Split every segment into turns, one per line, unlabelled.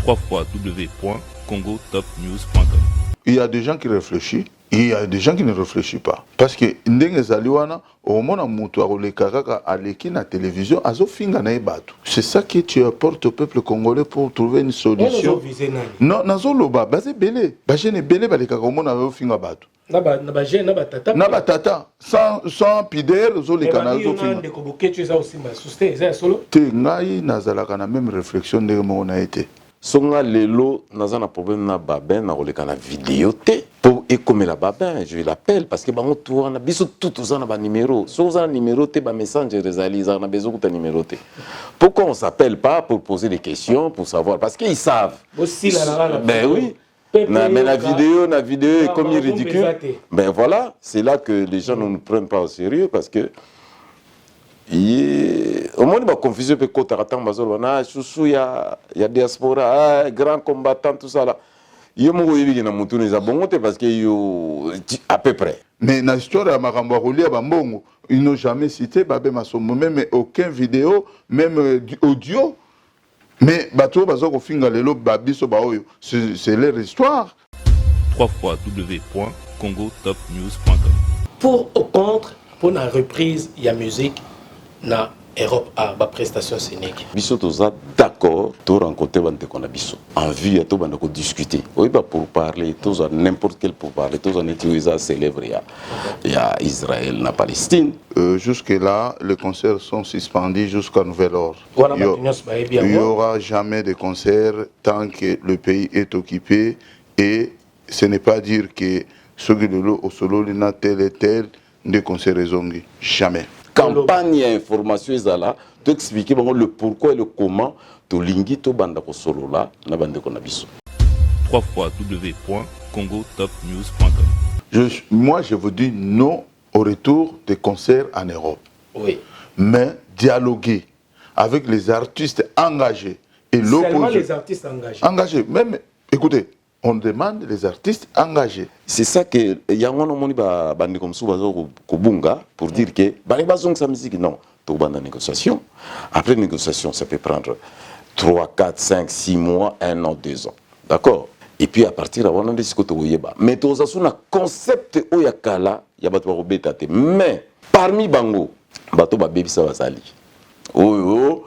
www.congotopnews.com.
Il y a des gens qui réfléchissent, il y a des gens qui ne réfléchissent pas. Parce que ndenge zaliwana, au moment où mutu akoleka aleki na télévision, azofinga na ebatu. C'est ça que tu apportes au peuple congolais pour trouver une solution. Non, nazo loba, bazé belé, bajene belé baleka au moment où finga batu. Na batata, sans pidère, zoleka na zofinga. Te ngai nazalaka na même réflexion ndenge mo na été.
Songa lelo nazana problème na babin na koleka na vidéo te pour écomer la babin je l'appelle parce que bango tout na biso tout na ba numéro so za numéro te ba messenger rezali za na besoin ta numéro te. Pourquoi on s'appelle pas pour poser des questions pour savoir parce qu'ils savent. Ben oui. Mais la vidéo est comme ridicule. Ben voilà, c'est là que les gens ne nous prennent pas au sérieux parce que au moins, il y a confusion avec les chouchou, il y a diaspora, grand combattant, tout ça. Il y a parce que à peu près.
Mais dans l'histoire de Makambaroli, ils n'ont jamais cité Babé Massomo, même aucune vidéo, même audio. Mais c'est leur histoire.
www.congotopnews.com.
Pour ou contre, pour la reprise, il y a musique. Na Europe a ba prestation scénique.
Biso toza d'accord, to rencontrer bande qu'on a biso. En vue à to bande ko discuter. Oui ba pour parler, toza n'importe quel pour parler, toza utiliser célèbre il y a Israël na Palestine.
Jusque là, les concerts sont suspendus jusqu'à nouvel ordre. Il n'y aura jamais de concert tant que le pays est occupé et ce n'est pas dire que ceux qui le au solo n'a tel et tel des concerts zongi. Jamais.
Campagne information ezala to expliquer le pourquoi et le comment to lingi to banda ko solo là na bande ko na biso.
www.congotopnews.com.
Moi je vous dis non au retour des concerts en Europe.
Oui.
Mais dialoguer avec les artistes engagés et l'opposition.
Seulement les artistes engagés.
Engagés, même écoutez, on demande les artistes engagés.
C'est ça que yango no moni ba bandi comme ça bazo ko bunga pour dire que bani bazong sa musique non to banda négociation. Après négociation ça peut prendre 3 4 5 6 mois, 1 an, 2 ans. D'accord? Et puis à partir de là on a décidé to yeba. Mais to za suna concept oyakala ya bato ba robeta te. Mais parmi bango bato ba bebisa bazali. Oh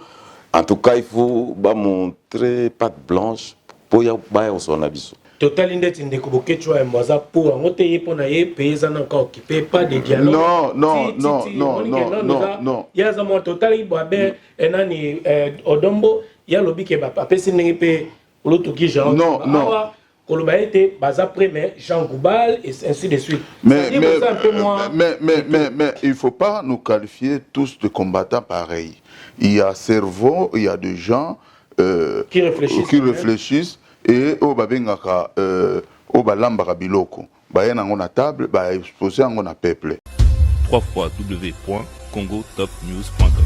en tout cas il faut ba montrer patte blanche pour ya ba on son abiso.
Total Indet Indekuboke, tu as un moisa pour un hôtel pour naïe, paysan encore occupé, pas de dialogue.
Non.
Il y a un total, il boit bien, un année Odombo, il y a lobby qui va pas passer n'importe l'autre qui genre.
Non.
Koloba était bas après, mais Jean Goubal et ainsi de suite.
Mais il ne faut pas nous qualifier tous de combattants pareils. Il y a cerveau, il y a des gens
qui réfléchissent.
Et au babengaka au balambaka biloko bayena ngona table ba exposer ngona peuple.
www.congotopnews.com.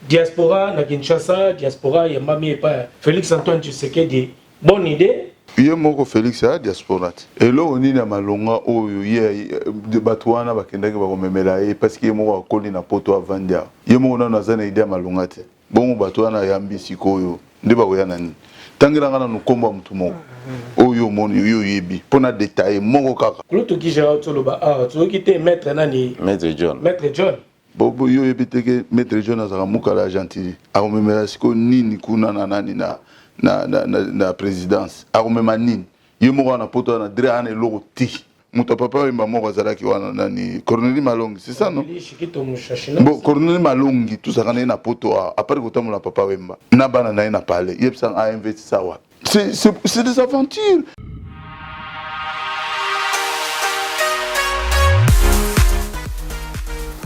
Diaspora na Kinshasa, diaspora yambami pa Félix Antoine Tshisekedi. Bonne idée.
Ye moko Félix a diaspora. Et là on est na malonga oyo ye de batwana bakendaki ba komemela ye parce que ye moko akoli na poto avandia. Ye moko na nazana idée malonga te. Bon batwana yambi sikoyo ndeba koyana ni. Tangiranga na nukomba mtu moko oyo moni yo yebi pona détailler moko kaka
kuloto ki jara toloba to kite maître nani
maître John
bobo yo yebi teke maître John azaka mukala gentil akomemela siko nini kuna na nani na présidence akomema nini ye moko na poto na dre ana eloko ti muto papa wemba moko azalaki wana nani Corneille Malongi c'est ça non bon Corneille Malongi tout ça kana na poto après kotamola papa wemba na bana na na parler yebsa a investi ça wa c'est des aventures.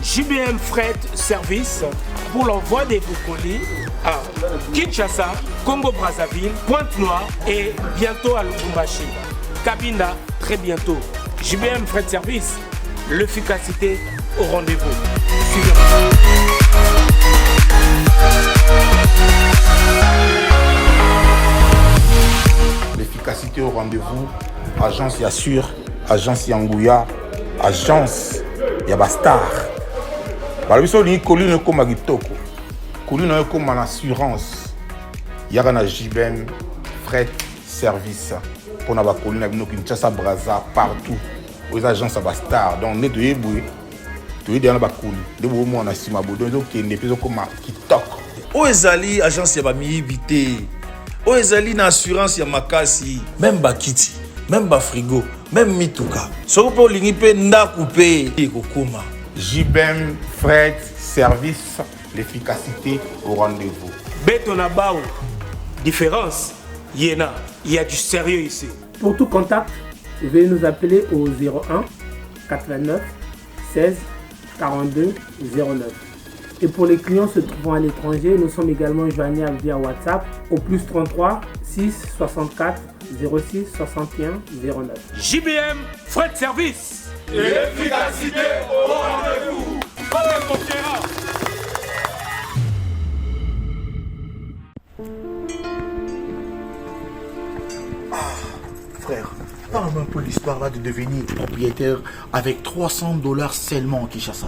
JBM Fret Service pour l'envoi des colis à Kinshasa, Congo-Brazzaville, Pointe-Noire et bientôt à Lubumbashi. Cabinda, très bientôt. JBM Fret Service, l'efficacité au rendez-vous. Suivez-moi.
L'efficacité au rendez-vous, agence Yassure, agence Yangouya, agence Yabastar. Balabiso ni colline comme Agitoko, colline comme en assurance. Yagana JBM fret service pour na bakoli na bino Kinshasa Brazza partout aux agences à Bastar donc ne doyez boué doyez dans bakoli de bo mo na sima bodo donc kende peso comme kitok
o ezali agence ya ba miibité o ezali na assurance ya makasi même bakiti même ba frigo même mituka soko po lingi pe ndaku pe ekokoma
JBM fret service l'efficacité au rendez-vous
Beto na bao différence yena il y a du sérieux ici.
Pour tout contact, veuillez nous appeler au 01 89 16 42 09. Et pour les clients se trouvant à l'étranger, nous sommes également joignables via WhatsApp au plus 33 6 64 06 61 09.
JBM Fret Service.
Et l'efficacité au rendez-vous.
Frère, parle-moi un peu l'histoire là de devenir propriétaire avec $300 seulement en Kinshasa.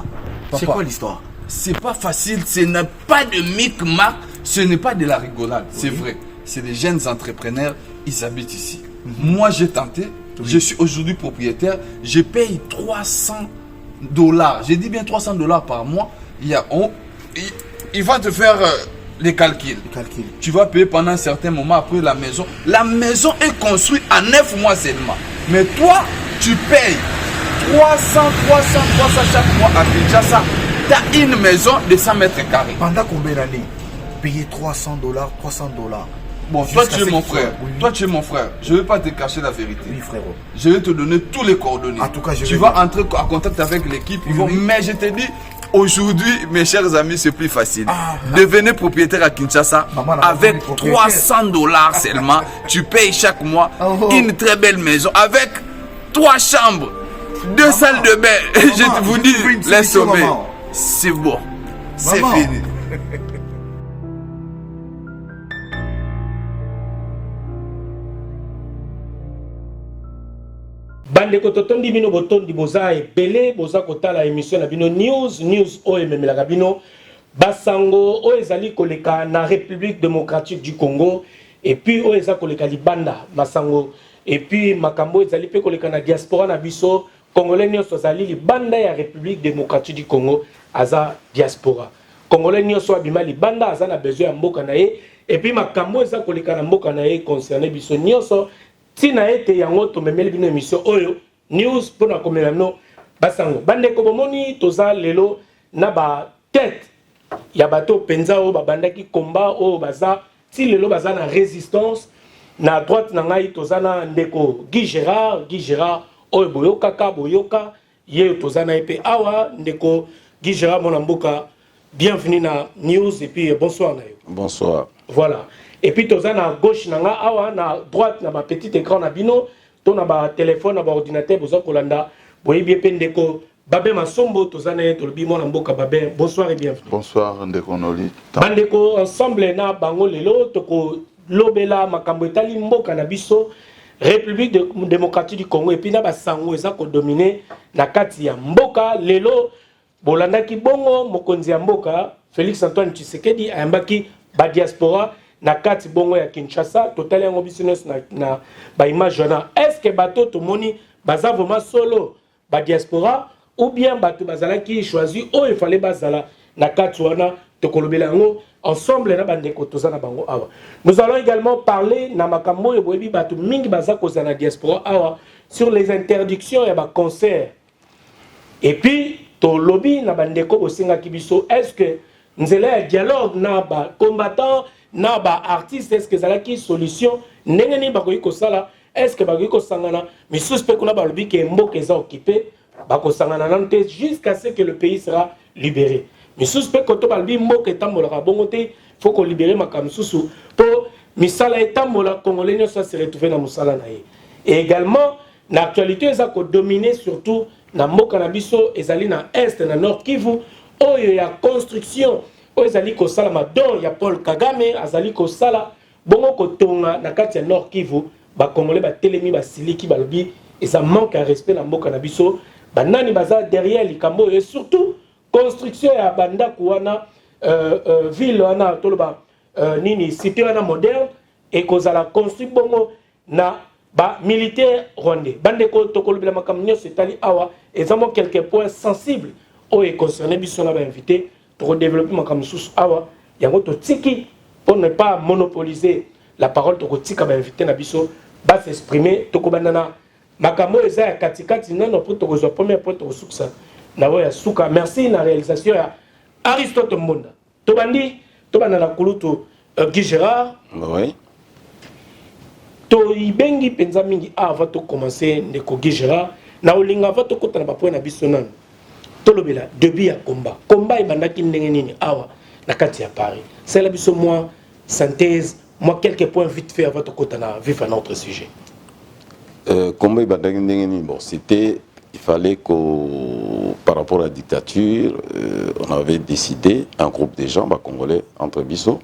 C'est quoi l'histoire?
C'est pas facile, ce n'est pas de micmac, ce n'est pas de la rigolade, c'est vrai. C'est des jeunes entrepreneurs, ils habitent ici. Moi j'ai tenté, je suis aujourd'hui propriétaire, je paye $300. Je dis bien $300 par mois. Il va te faire les calculs. Tu vas payer pendant un certain moment après la maison. La maison est construite en 9 mois seulement. Mais toi, tu payes 300 chaque mois à Kinshasa. Tu as une maison de 100 mètres carrés.
Pendant combien d'années? Payer $300.
Bon, toi tu es mon frère. Toi tu es mon frère. Je ne vais pas te cacher la vérité.
Oui, frérot.
Je vais te donner tous les coordonnées.
En tout cas,
tu vas entrer en contact avec l'équipe. Mais je te dis, aujourd'hui, mes chers amis, c'est plus facile. Devenez propriétaire à Kinshasa avec $300 seulement. Tu payes chaque mois une très belle maison avec 3 chambres, 2 salles de bain. Je vous dis, les sommets. C'est bon. C'est fini.
Bandeko totondi bino botondi boza ebele boza kotala émission na bino news o ememelaka bino basango o ezali koleka na République démocratique du Congo et puis o eza koleka libanda basango et puis makambo ezali pe koleka na diaspora na biso congolais nyonso ezali libanda ya République démocratique du Congo aza diaspora congolais nyonso abima libanda aza na besoin ya mboka na ye et puis makambo eza koleka na mboka na ye concerné biso nyonso tina ete yango tomemeli bino émission oyo news pona komela no basango bandeko bomoni toza lelo na ba tête ya bato penza o babandaki combat o baza ti lelo baza na résistance na droite na ngai toza na ndeko Guy Gérard oyo boyoka ye toza na epe awa ndeko Guy Gérard mona mboka bienvenue na news et puis bonsoir na yo.
Bonsoir.
Voilà. Et puis toza na gauche nanga awa na droite na ba petit écran na bino to na ba téléphone na ba ordinateur boza kolanda boyebi pe ndeko Babé Masombo toza na tolobi mona mboka Babé bonsoir et bienvenue.
Bonsoir ndeko Noli.
Bandeko ensemble na bango lelo toko lobela makambo etali mboka na biso République démocratique du Congo et puis na ba sango eza ko dominer na kati ya mboka lelo bolandaki bongo mokonzi ya mboka Félix Antoine Tshisekedi ayambaki ba diaspora na kati bongo ya Kinshasa total yango business na ba image na est-ce que bato to moni baza vraiment solo ba diaspora ou bien bato bazalaki choisi o il fallait bazala na kati wana to kolobela yango ensemble na bandeko toza na bango awa. Nous allons également parler na makambo yo boyebi bato mingi baza koza na diaspora awa sur les interdictions ya ba concert et puis to lobby na bandeko bosinga kibiso est-ce que nzela ya dialogue na ba combattant na ba artiste est-ce que zalaki solution ndenge ni bakoki kosala est-ce que bakoki kosangana mais suspect kuna balobi ke mboka eza occupé bakosangana nante jusqu'à ce que le pays sera libéré mais suspect koto balobi mboka etambolaka bongo te faut ko libérer makambo susu po misala etambola congolais nyonso se retrouver na musala na ye et également na actualité eza ko dominer surtout na mboka na biso ezali na est na nord Kivu oyo ya construction ezali ko sala madon ya Paul Kagame azali ko sala bongo ko tonga na kati ya Nord Kivu ba congolais ba telemi ba siliki balobi et ça manque à respect na mboka na biso banani baza derrière likambo et surtout construction ya banda kuana ville wana toloba nini cité wana moderne et kozala construit bongo na ba militaire rwandais bandeko tokolobela makamnyo setali awa ezamo quelques points sensibles o est concerné biso na ba invité pour développer makamsusu awa yango to tiki pour ne pas monopoliser la parole to tika ba invité na biso ba s'exprimer to kobandana makamo eza ya katikati nano pour to kozwa premier point to suksa na ya suka. Merci na réalisation ya Aristote Mbonda to bandi to banana kulutu Guy Gérard.
Oui.
To ibengi penza mingi avant to commencer ndeko Guy Gérard na olinga avant to kota na ba point na biso nano to lobela début ya combat ebandaki ndenge nini awa na kati ya Paris. C'est la biso moi synthèse moi quelques points vite fait avant to kota na vivre un autre sujet.
Combat ebandaki ndenge nini bon c'était il fallait que par rapport à la dictature on avait décidé un groupe de gens congolais entre biso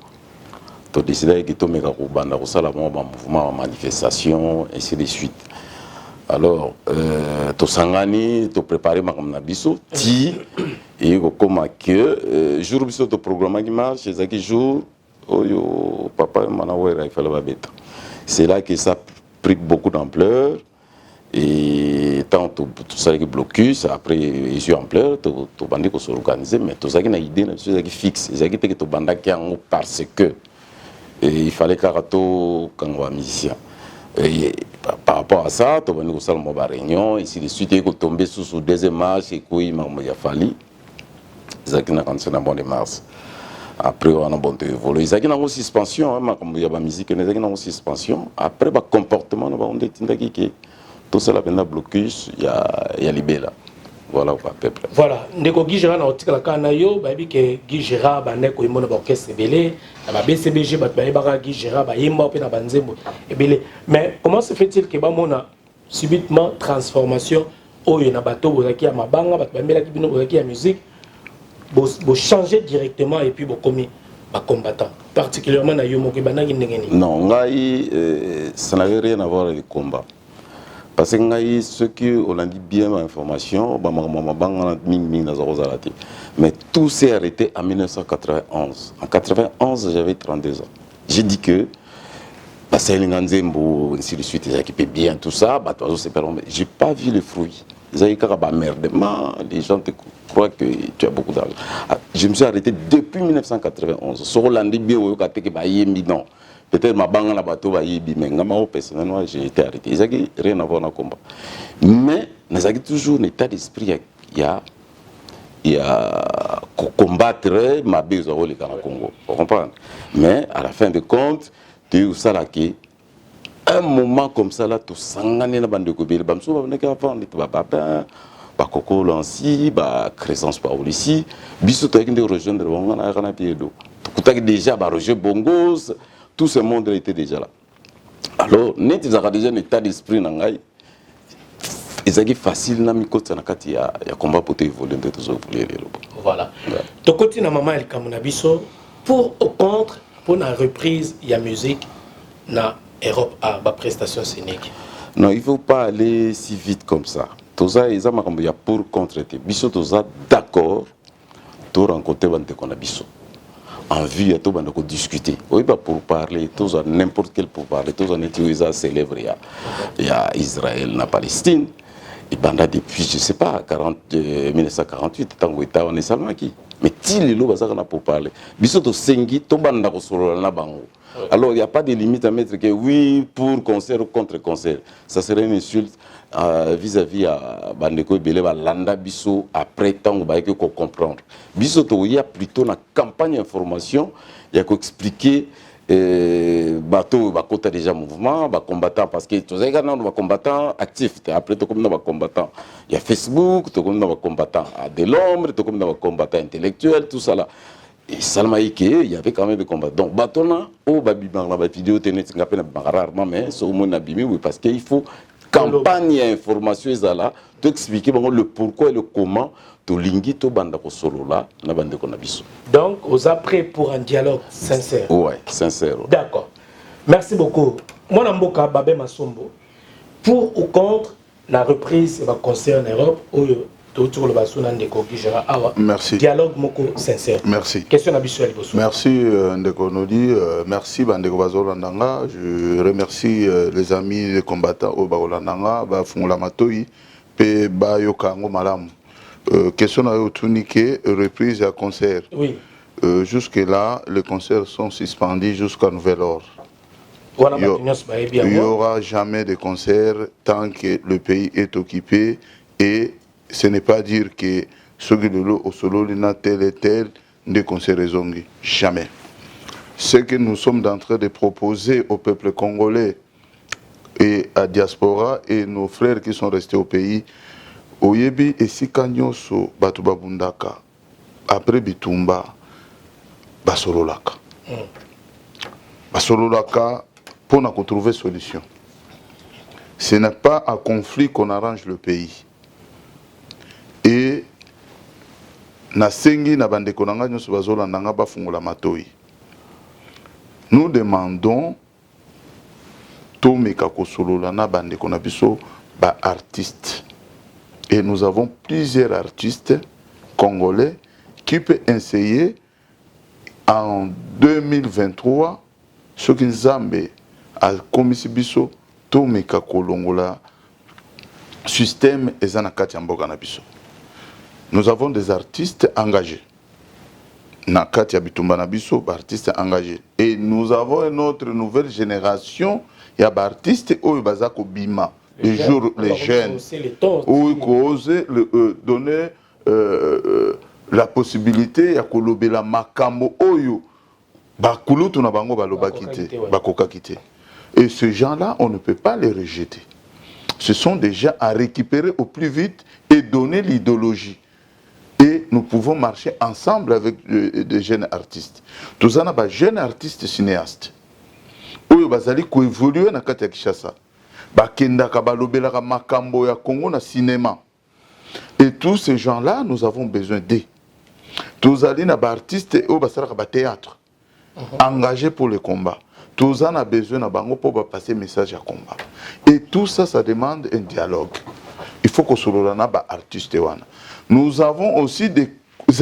to décidé que to meka ko banda ko sala mo mouvement manifestation et ainsi de suite. Alors to sangani to préparer makamna biso ti et comme que jour biso to programme qui marche ezaki jour oyo papa manawera il fallait ba beta. C'est là que ça a pris beaucoup d'ampleur et tant tout ça qui blocus après ils ont ampleur to bandi ko s'organiser mais to ça qui na idée na ça qui fixe ça qui te to banda qui en parce que et il fallait karato kangwa musicien et par rapport à ça to bandi ko sala mo ba réunion ici de suite ko tomber sous deuxième marche et ko il ya fali ça qui na cancer na bon de mars après on a bon de voler ça qui na suspension hein comme il y a ba musique ça qui na suspension après ba comportement na ba on detinda qui tout cela pendant blocus il y a libéla voilà à peu près
voilà ndeko Guy Gérard na otika la kana yo ba bi ke Guy Gérard ba ndeko imona ba orchestre belé na ba BCBG ba ba Guy Gérard ba yimba pe na banzembo ebele mais comment se fait-il que ba mona subitement transformation oyo na bato bozaki ya mabanga ba mbela ki bino bozaki ya musique bo changer directement et puis bo commis ba combattant particulièrement na yo mo ke banaki ndengeni
non ngai ça n'avait rien à voir avec le combat. Parce que ceux qui ont dit bien l'information, mais tout s'est arrêté en 1991. En 1991, j'avais 32 ans. J'ai dit que ainsi de suite, ils équipaient bien tout ça, j'ai pas vu les fruits. Les gens te croient que tu as beaucoup d'argent. Je me suis arrêté depuis 1991. Sur l'Andibé, non. Peut-être ma banque na bateau va y mais moi personnellement j'ai été arrêté. Ils n'ont rien à voir dans le combat. Mais nous avons toujours un état d'esprit il y a combattre ma bise au Congo. Vous comprenez? Mais à la fin de compte, tu sais là que un moment comme ça là tout sangane na bande ko bele bamso ba neka avant ni ba papa ba Koko Lancy ba Crescence Paul ici biso to ekinde rejoindre bonga na kana piedo. Kutaki déjà ba Roger Bongos. Tout ce monde était déjà là. Alors, net ils ont déjà un état d'esprit nangai. Ils ont facile na mikota na kati ya combat pour évoluer de tous les.
Voilà. To côté na maman el kamuna biso pour ou contre pour la reprise ya musique na Europe à ba prestation scénique.
Non, il faut pas aller si vite comme ça. Tout ça ils ont ya pour contre te. Biso tout ça d'accord. To rencontrer bande qu'on a biso. En vue à tout le monde discuter. Oui, bah pour parler, tous n'importe quel pour parler, tous en utilisant célèbre il y a Israël, la Palestine. Et banda depuis je sais pas 1948 tant que on est seulement qui. Mais il est là pour parler. Biso to sengi to banda ko solo na bango. Alors il y a pas de limite à mettre que oui pour concert ou contre concert. Ça serait une insulte vis-à-vis à bandeko belé ba landa biso après tant ba que ko comprendre. Biso to il y a plutôt na campagne information, il y a ko expliquer bateau ba kota déjà mouvement ba combattant parce que tous les gars non ba combattant actif après to comme na ba combattant il y a Facebook to comme na ba combattant à de l'ombre to comme na ba combattant intellectuel tout ça là et seulement il y avait quand même des combats donc batona au babi bang la vidéo tenet ngapena rarement mais so mon abimi oui parce que il faut campagne information là to expliquer le pourquoi et le comment to lingi to banda ko solo là na bande ko na biso.
Donc aux après pour un dialogue sincère.
Ouais, sincère.
D'accord. Merci beaucoup. Moi Namboka Babé Masombo pour ou contre la reprise va concert en Europe ou Autour le basuna ndeko Gijera awa.
Merci.
Dialogue moko sincère.
Merci.
Question habituelle bosso.
Merci Ndeko Nodi, merci Bandeko Bazolandanga. Je remercie les amis les combattants au Barolandanga, Bafungula Matoi, pe Bayokango Malam. Question à Otunike, reprise à concert.
Oui.
Jusque-là, les concerts sont suspendus jusqu'à nouvel ordre. Il n'y aura jamais de concert tant que le pays est occupé et ce n'est pas dire que ceux qui sont au solo, tel et tel, ne concert zongi. Jamais. Ce que nous sommes en train de proposer au peuple congolais et à diaspora et nos frères qui sont restés au pays, Oyebi et Sikanyoso Batubabundaka, après Bitumba, Basololaka. Basololaka, pour nous trouver solution. Ce n'est pas un conflit qu'on arrange le pays. Et Nasengi na bandeko nanga nyoso bazolandanga bafungula matoi. Nous demandons Tomeka Kosolola na bandeko na biso ba artistes. Et nous avons plusieurs artistes congolais qui peuvent essayer en 2023 ce qui Nzambe a commis biso Tomeka Kolongola système ezana kati mboka na biso. Nous avons des artistes engagés. Nakati Bitumba Nabiso, artistes engagés. Et nous avons une autre nouvelle génération, il y a des artistes où Bazako Bima, les jeunes, où ils osent donner la possibilité à Kolobela Makambo Oyo, Bakulutu Nabango Baloba Kite, Bakoka Kite. Et ces gens-là, on ne peut pas les rejeter. Ce sont des gens à récupérer au plus vite et donner l'idéologie. Et nous pouvons marcher ensemble avec des jeunes artistes. Tous en avons jeunes artistes cinéastes. Où bazali ko évoluer na kati ya Kinshasa. Bakenda kabalobela ka makambo ya Congo na cinéma. Et tous ces gens-là, nous avons besoin d'eux. Tous ali na ba artistes où basala ka théâtre. Engagés pour le combat. Tous en a besoin na bango pour passer message à combat. Et tout ça, ça demande un dialogue. Il faut que sololana ba artiste wana. Nous avons aussi des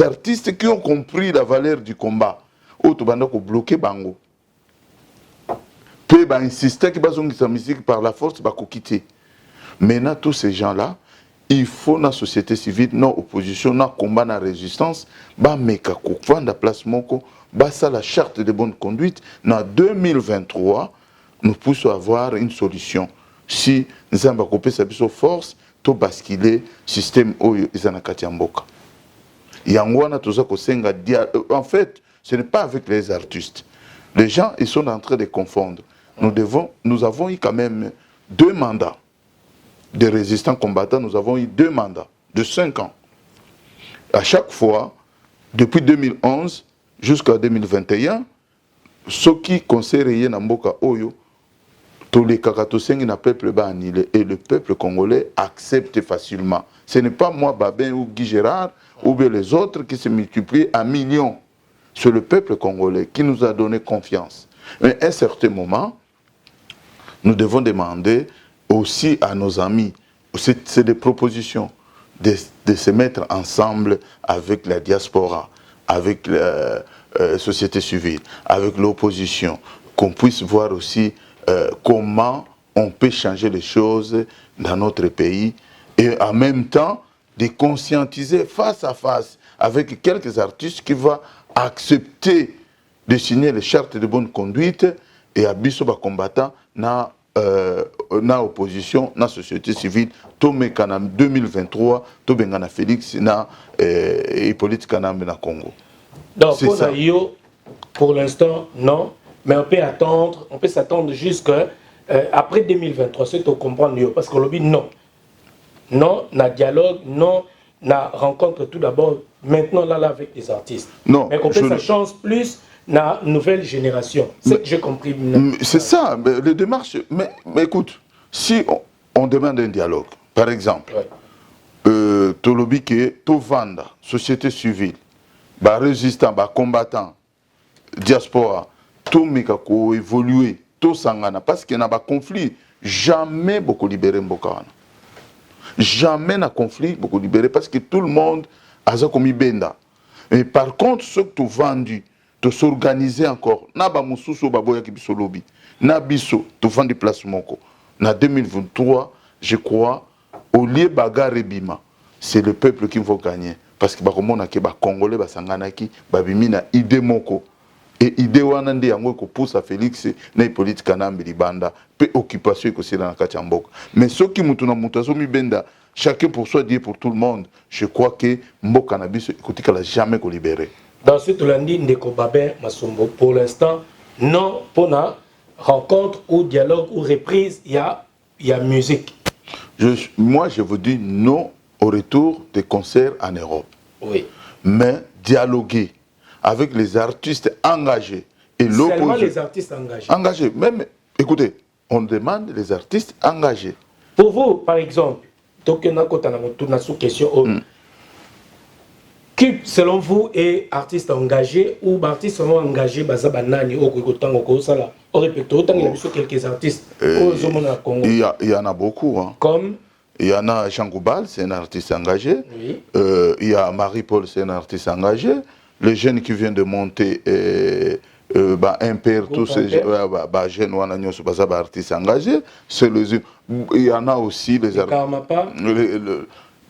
artistes qui ont compris la valeur du combat. Autobanda ko bloquer bango. Peu ba insister que bazongi sa musique par la force ba ko quitter. Maintenant tous ces gens-là, il faut na société civile, na opposition, na combat, na résistance, ba meka ko fanda place moko, ba ça la charte de bonne conduite. Na 2023, nous pouvons avoir une solution. Si nous avons coupé sa force, to basculer système oyo izana kati ya mboka. Yangwana toza ko senga en fait, ce n'est pas avec les artistes. Les gens ils sont en train de confondre. Nous avons eu quand même 2 mandats de résistants combattants, nous avons eu 2 mandats de 5 ans. À chaque fois depuis 2011 jusqu'à 2021, ceux qui conseillent na mboka oyo tous les kakatosengi na peuple banile et le peuple congolais accepte facilement. Ce n'est pas moi, Babin ou Guy Gérard ou bien les autres qui se multiplient à millions. C'est le peuple congolais qui nous a donné confiance. Mais à un certain moment, nous devons demander aussi à nos amis, c'est des propositions, de se mettre ensemble avec la diaspora, avec la société civile, avec l'opposition, qu'on puisse voir aussi comment on peut changer les choses dans notre pays et en même temps de conscientiser face à face avec quelques artistes qui vont accepter de signer les chartes de bonne conduite et à Bissoba combattant na opposition, na société civile, Tomé Kanam 2023, Tobengana Félix na Hippolyte Kanam na Congo.
Donc pour l'instant, non. Mais on peut s'attendre jusqu'à après 2023, c'est au comprendre, parce qu'on le dit non. Non, na dialogue, non, na rencontre tout d'abord, maintenant là avec les artistes.
Non,
mais qu'on peut sa chance plus na nouvelle génération. C'est que j'ai compris.
C'est ça, les démarches. Mais écoute, si on demande un dialogue, par exemple, Tolobi qui est Tovanda, société civile, bah résistant, bah combattant, diaspora, tout meka ko évoluer, tout sangana, parce qu'il y a un conflit, jamais beaucoup libéré Mbokana. Jamais na conflit beaucoup libéré parce que tout le monde a ça comme benda. Mais par contre, ceux que tu vendu, tu s'organiser encore. Na ba mususu ba boya ki biso lobby. Na biso tu vends des places moko. Na 2023, je crois, au lieu bagarre bima, c'est le peuple qui va gagner parce que ba komona ke ba congolais ba sanganaki ba bimina idée moko. Et idée wana ndi yango ko pousse à Félix na politique kanambi libanda pe occupation ko sila na kati mboka. Mais ceux qui mutu na mutu azomi benda chacun pour soi, Dieu pour tout le monde. Je crois que mboka na biso écoutez qu'elle a jamais ko libéré.
Dans ce Tolandi Ndeko Babin Masombo, pour l'instant, non pour la rencontre ou dialogue ou reprise, il y a musique.
Moi, je vous dis non au retour des concerts en Europe.
Oui.
Mais dialoguer avec les artistes engagés et l'opposition.
Seulement les artistes engagés.
Engagés. Même, écoutez, on demande les artistes engagés.
Pour vous, par exemple, donc on a sous question. Qui, selon vous, est artiste engagé ou artiste seulement engagé basa banani au Kogotango Kosala? Au répéto, autant il y a quelques artistes
il y en a beaucoup. Hein.
Comme
il y en a Jean Goubal, c'est un artiste engagé.
Oui.
Il y a Marie-Paul, c'est un artiste engagé. Les jeunes qui viennent de monter, un père, tous ces jeunes, artistes engagés. Il y en a aussi les artistes.
Karmapa.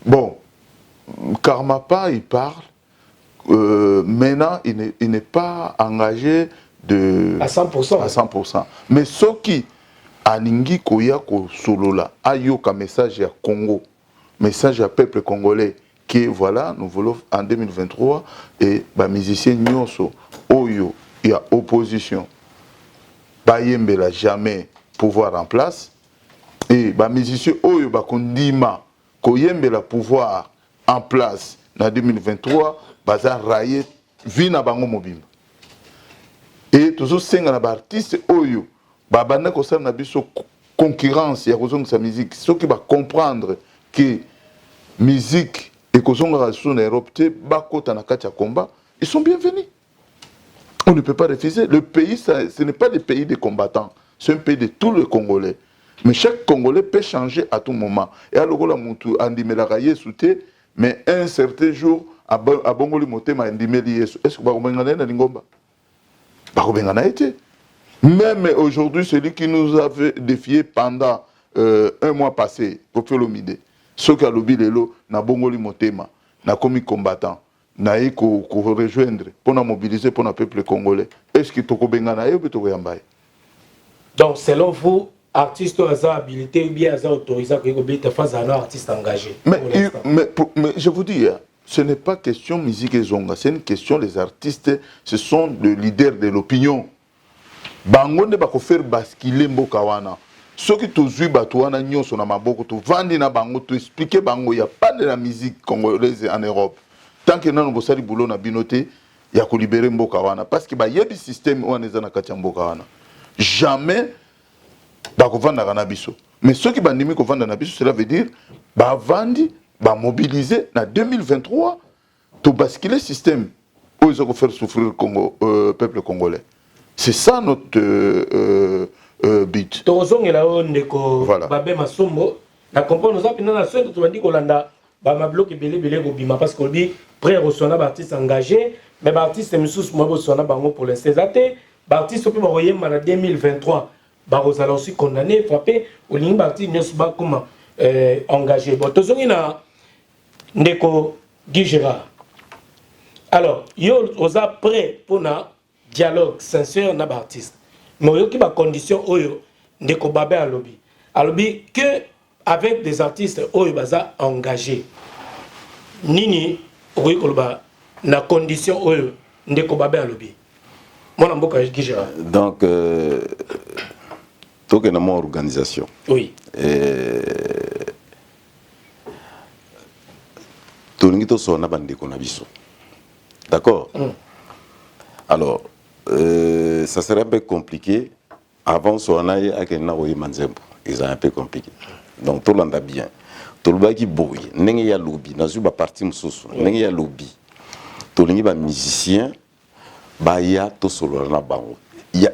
Bon, Karmapa, il parle. Maintenant, il n'est pas engagé
à 100%.
À 100%. Mais ce qui aningi koya ko solola ayoka message à Congo, message à peuple congolais qui voilà, nous voulons en 2023 et ba musicien nyonso oyo il y a opposition. Ba yembela jamais pouvoir en place et ba musicien oyo ba kondima ko yembela pouvoir en place en 2023 baza raye vina bango mobimba. Et toujours senga na ba artiste oyo babanda ko sa na biso concurrence ya kozonga sa musique ceux qui va comprendre que musique et kozonga sur l'Europe te bakota na kati ya combat ils sont bienvenus. On ne peut pas refuser. Le pays ce n'est pas le pays des combattants, c'est un pays de tous les Congolais. Mais chaque Congolais peut changer à tout moment. Et alors la mutu andimela raye souté mais un certain jour à bongoli motema andimeli yesu. Est-ce que ba ngana na lingomba? Ba ngana été. Même aujourd'hui, celui qui nous avait défié pendant un mois passé, Kofiolomide, ceux qui ont lobby lelo, na bongoli motema, na commis combattant, na eko rejoindre, pour mobiliser pour le peuple congolais. Est-ce que tu as na yo ou yambaye?
Donc, selon vous, artiste a habilité ou bien autorisé à faire un artiste engagé?
Mais je vous dis, ce n'est pas question musique et zonga, c'est une question des artistes, ce sont des leaders de l'opinion. Bango ne bako faire basculer mboka wana. Soki tozui bato wana nyonso na maboko to vandi na bango to expliquer bango il y a pas de la musique congolaise en Europe. Tant que nanu bosali boulot na binoté ya ko libérer mboka wana parce que ba yebi système wana eza na kati ya mboka wana. Jamais bako vanda na biso. Mais ceux qui bandimi ko vanda na biso cela veut dire ba vandi ba mobiliser na 2023 to basculer système où ils ont faire souffrir le Congo peuple congolais. C'est ça notre but.
Voilà. Babé Masombo, la comprendre nous a bien la seule tu dit Kolanda, ba ma bloc belé bobima parce qu'on dit prêt recevoir artiste engagé, mais artiste monsieur moi recevoir bango pour les césaté, artiste peut envoyer en 2023, ba rosala aussi condamné, frappé, au ligne artiste ne pas comment engagé. Bon tozongi na ndeko Guy Gérard. Alors, yo osa prêt pour na dialogue sincère na artiste. Mais il y a des conditions oyo ndeko Babin à lobby. À lobby que avec des artistes oyo baza engagés. Nini oyo koloba na condition oyo ndeko Babin à lobby. Mon amboka Guy Gérard.
Donc donc une organisation.
Oui.
Tolingi to sona bandeko na biso. D'accord? Alors ça serait un peu compliqué avant son aïe à Kena ou Manzembo. Ils sont un peu compliqué. Donc tout le monde a bien. Tout le monde qui bouille. N'engue ya lobby. N'a pas parti moussous. N'engue ya lobby. Tout le monde est musicien. Bah ya tout solo na bango.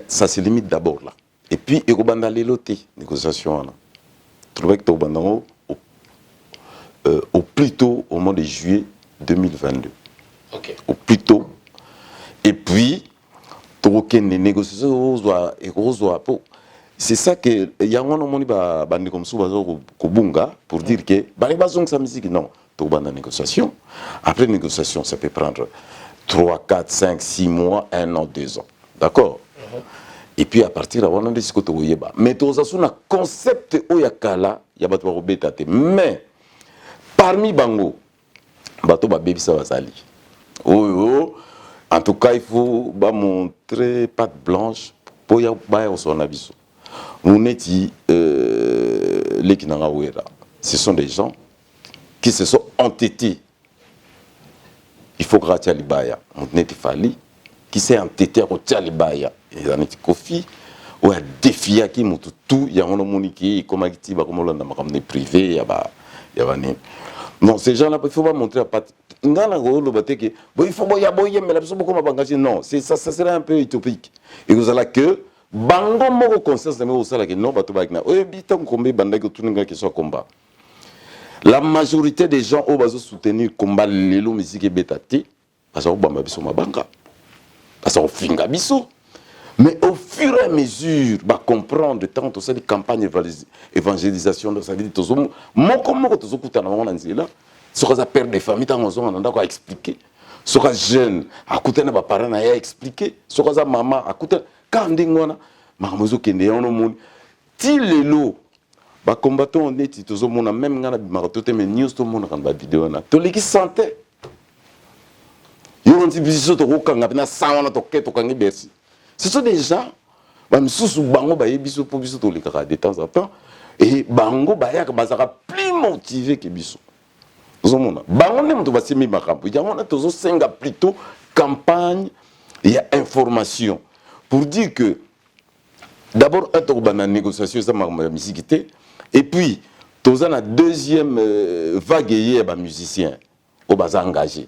Ça se limite d'abord là. Et puis il y a des lotés négociations. Tout le monde qui est au au plus tôt au mois de juillet 2022.
Ok.
Au plus tôt. Et puis, des négociations, c'est ça que Yangon Omoni bandi comme ça, Kobunga, pour dire que, sa musique, non, tu as une négociation. Après négociation, ça peut prendre 3, 4, 5, 6 mois, 1 an, 2 ans. D'accord? Et puis à partir de là, on a des choses que tu as. Mais tu as un concept oyakala, il y a des choses que mais parmi Bango, bato ba baby ça va sali. Oh, en tout cas, il faut montrer patte blanche pour y avoir son abisso. Nous n'étions les Kinangawera. Ce sont des gens qui se sont entêtés. Il faut que Libaya, on n'était fali, qui s'est entêté à Libaya. Ils en étaient Kofi, ou à défier qui m'ont tout, il y a un homme qui comme actif, comme on l'a comme privé, il y a non, ces gens-là, il ne faut pas montrer à patte. Il faut mais la non, ça serait un peu utopique. Et vous allez que Bango moko conscience de me que non bato bagna. Oye bitam kombe banda que tout nga qui soit combat. La majorité des gens au bazo soutenir combat lelo musique betati parce que bamba biso mabanga. Parce que finga biso. Mais au fur et à mesure ba comprendre tant tout ça des campagnes évangélisation de ça dit tout moko tout kuta na wana nzela. Sur la perte des familles tant on a quoi expliquer. Sur la jeune à kuta na ba parents na ya expliquer. Sur la maman à kuta quand ndingona mamozo kende ono moni ti lelo ba combattant on est tozo mona même ngana bimarato te mais news to mona kan ba vidéo na to leki santé yo on dit biso to kokanga na sawana to keto kangi bersi ce sont des gens ba misusu bango ba yebiso po biso to leka de temps en temps et bango ba ya ka bazaka plus motivé que biso tozo mona bango ne mto ba simi makambo ya mona tozo senga plutôt campagne il y a information pour dire que d'abord un tour de négociation ça m'a musique et puis tous la deuxième vague des musiciens au bas engagé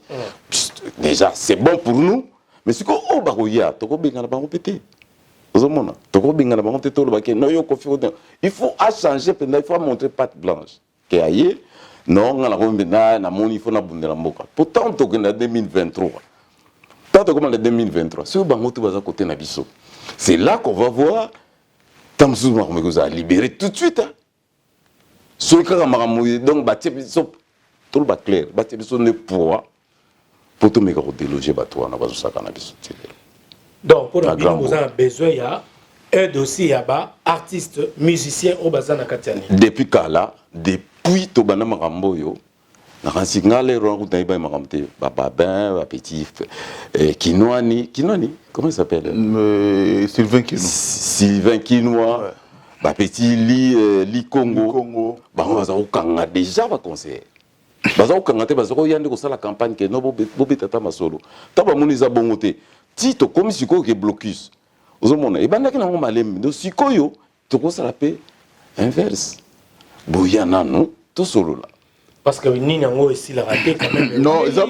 déjà c'est bon pour nous mais ce que au baroya to ko benga na bango pété ozomona to ko benga na bango pété to le no yo ko il faut changer il faut montrer patte blanche que aye non ngala ko mbina na moni il faut na bundela mboka pourtant to que na 2023 tant comme en 2023 ce bango to baza côté na biso. C'est là qu'on va voir Tamsouma Romegoza libéré tout de suite. Ce qui est donc tout le clair, ne poids pour tout le monde déloger bateau na bazo sakana biso.
Donc pour nous vous avez besoin il y a un dossier là-bas artiste musicien au bazana Katiani.
Depuis Kala, depuis to bana makambo yo na signalé rongo taiba makamte baba ben petit Kinoani comment il s'appelle Sylvain Kinois ba petit li Congo ba on va okanga déjà ba conseiller baza okanga te baza ko yande ko sala campagne que no bobeta masolo taba muniza bongote ti to comme siko ke blocus ozomona e banda kina ngoma lem do sikoyo to ko sala pe inverse boyana no to solo là.
Parce que ni nango ici la raté quand même.
Non,
ça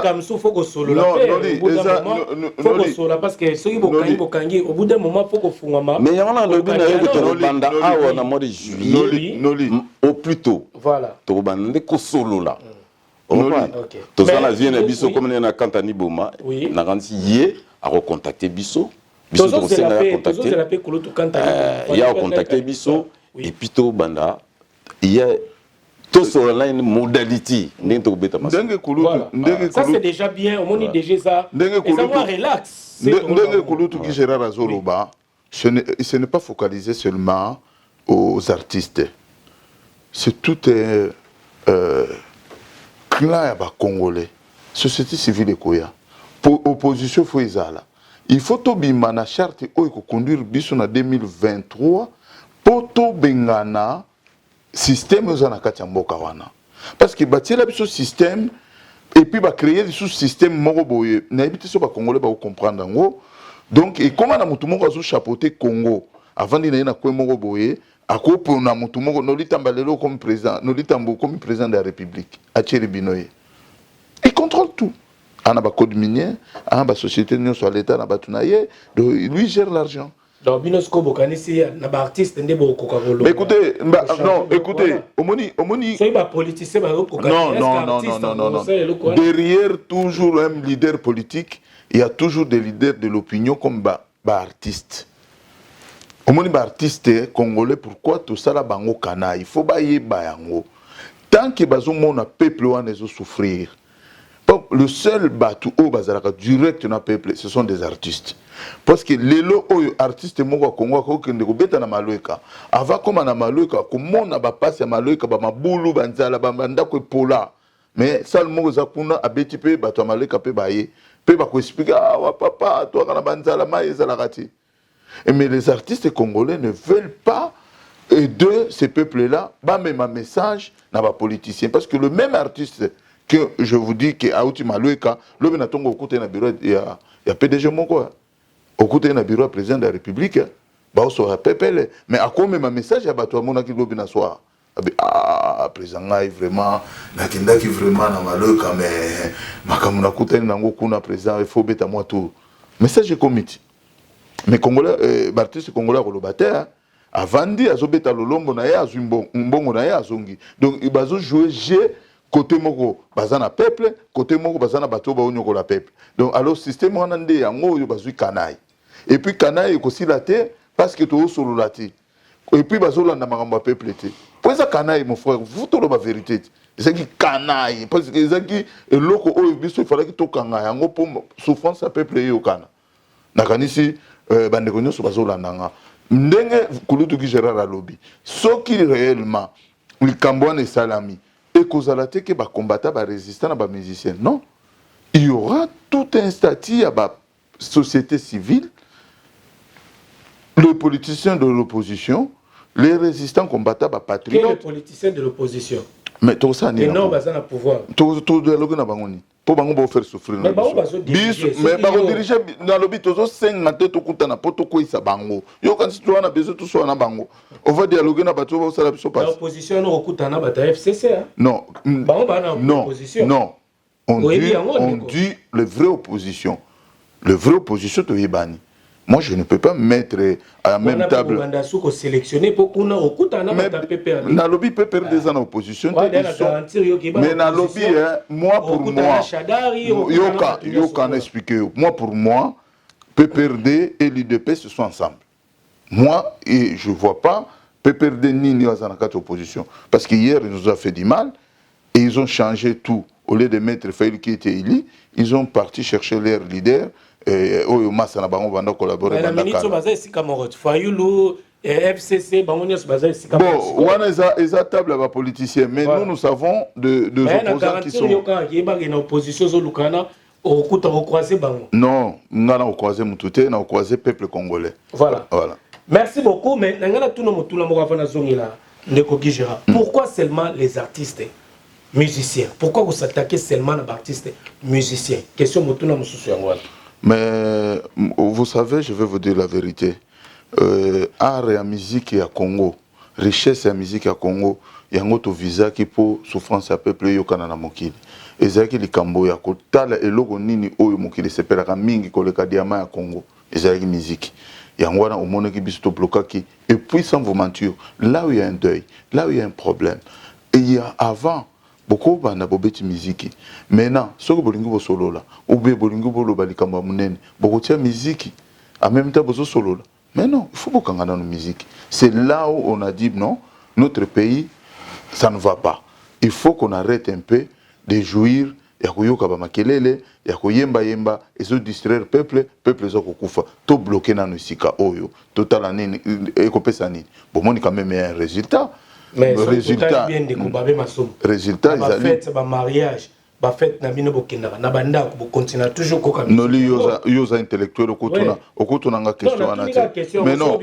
comme ça faut que solo la paix. Au bout d'un moment faut que solo parce que ceux qui bokangi au bout d'un moment faut que fungama.
Mais on a le bien que banda awa na mois de juillet au plus tôt.
Voilà.
To banda ko solo là. OK. To ça la vient biso comme na Kantani Boma na kansi yé à recontacter biso. Biso to senga contacter. Il y a contacter biso et puis to banda il y a tout sur la modalité
ça c'est déjà bien on dit déjà ça et ça va relax
ce n'est pas focalisé seulement aux artistes c'est tout un clan congolais société civile et koya pour opposition faut il faut to bima na charte o ko conduire biso na 2023 pour to bengana système aux anakati mboka wana parce que bâtir la biso système et puis va créer des sous-systèmes moroboye na habité so ba congolais ba comprendre ngo donc et comment na mutu moko azo chapeauter Congo avant d'ina na ko moroboye akopo na mutu moko no litambalelo comme président no litambo comme président de la République a Thierry Binoye il contrôle tout ana ba code minier ana ba société non sur l'état na batunaye donc lui gère l'argent
Donc, Binosko Bokanisi, na ba artiste ndé boko kakolo.
Mais écoutez, non, écoutez, omoni.
C'est ba politicien ba
Non. Derrière toujours un leader politique, il y a toujours des leaders de l'opinion comme ba artiste. Omoni ba artiste congolais, pourquoi tout ça là bango kana? Il faut ba yeba yango. Tant que bazo mona peuple wana zo souffrir. Le seul bateau au bazaraka direct na peuple, ce sont des artistes. Parce que les artistes moko Congo ko kende ko beta na maloika. Avant comme na maloika, ko mona ba passe ya maloika ba mabulu banzala ba banda ko pola. Mais ça le moko za kuna abeti pe bato maloika pe baye. Pe ba ko expliquer ah wa papa toi kana banzala ma ezala kati. Mais les artistes congolais ne veulent pas aider ces peuples-là, ba même un message na ba politicien parce que le même artiste que je vous dis que Aouti Maloueka, le Benatongo au côté d'un bureau, il y a PDG Moko, au côté d'un bureau président de la République, bah on sera pépé, mais à quoi même un message à Batou Amona qui l'obéna soir. Ah, président vraiment, Nakenda qui vraiment na Maloueka, mais Makamuna Kouté Nango Kuna président, il faut bêta moi tout. Message est comité. Mais Congolais, Baptiste Congolais Rolobataire, avant dit, Azobeta Lolombo na ya Azumbo, Mbongo na ya Azongi. Donc il va jouer G. Côté moko bazana peuple, côté moko bazana bato ba onyoko la peuple. Donc alors système on ande yango yo bazui kanai. Et puis kanai ko silate parce que to solo lati. Et puis bazola na makambo peuple té. Pour ça kanai mon frère, vous to la vérité. C'est qui kanai parce que c'est qui eloko o biso il fallait que to kanga yango pour souffrance à peuple yo kana. Na kanisi bande konyo so bazola nanga. Ndenge kulutu ki Gérard Alobi. Soki réellement il kambouane et salami et que les combattants sont résistants à musiciens. Non. Il y aura tout un statut à la société civile, les politiciens de l'opposition, les résistants combattants à patriotes.
Quels les politiciens de l'opposition?
Mais tout ça,
n'est pas le pouvoir.
Tout dialogue n'a pas gagné. Pour nous faire souffrir.
Mais
nous diriger dans le but de 5 matins tout compte na poto ko isa bango. Yo quand tu as besoin tout soit na bango. On va dialoguer na bato va ça la biso passe.
L'opposition no okuta na bata FCC.
Non.
Non.
On dit le vrai opposition. Le vrai opposition to yebani. Moi, je ne peux pas mettre à la même table.
On a sélectionné pour qu'on a okuta na bata PPR.
Na lobby PPR des en opposition. Mais na lobby moi pour moi. Yo kan expliquer. Moi pour moi, PPRD et l'UDP se sont ensemble. Moi et je vois pas PPRD ni Niazanaka opposition parce qu'hier ils nous ont fait du mal et ils ont changé tout. Au lieu de mettre Faïl qui était élu, ils ont parti chercher leur leader. Oyo masa na bango banda collaborer banda
ministre baza sika morot Fayulu FCC bango nyos baza sika
bon wana eza table ba politicien mais nous savons de opposants qui sont
na opposition zo lukana okuta croiser bango
non ngana croiser mututé na croiser peuple congolais
voilà merci beaucoup mais ngana tuno mutula moko afana zongela ndeko Gijera pourquoi seulement les artistes musiciens pourquoi vous s'attaquez seulement aux artistes musiciens question mutuna mususu yango.
Mais vous savez, je vais vous dire la vérité. Art et musique à Congo, richesse et musique à Congo, il y a un autre visa qui peut souffrance à peuple yokana na mokili. Ezaki likambo ya kotala eloko nini oyo mokili sepelaka mingi koleka diamant ya Congo. Ezaki musique. Yangwana omone ki biso to blokaki et puis sans vous mentir, là où il y a un deuil, là où il y a un problème. Et il y a avant beaucoup bana bobeti musique maintenant ce que bolingo bo solo là ou bien bolingo bo lo balikamba munene beaucoup tia musique en même temps bozo solo là mais non il faut bokanga dans nos musique c'est là où on a dit non notre pays ça ne va pas il faut qu'on arrête un peu de jouir ya koyoka ba makelele ya koyemba yemba et se distraire peuple zo kokufa to bloquer na nosika oyo total nini ekopesa nini bon moni quand même un résultat.
Mais résultat bien de combattre ma somme.
Résultat
ils fête ba mariage, ba fête na bino bokenda na banda ko continuer toujours ko comme.
Non yoza intellectuel okutuna nga question anati. Mais non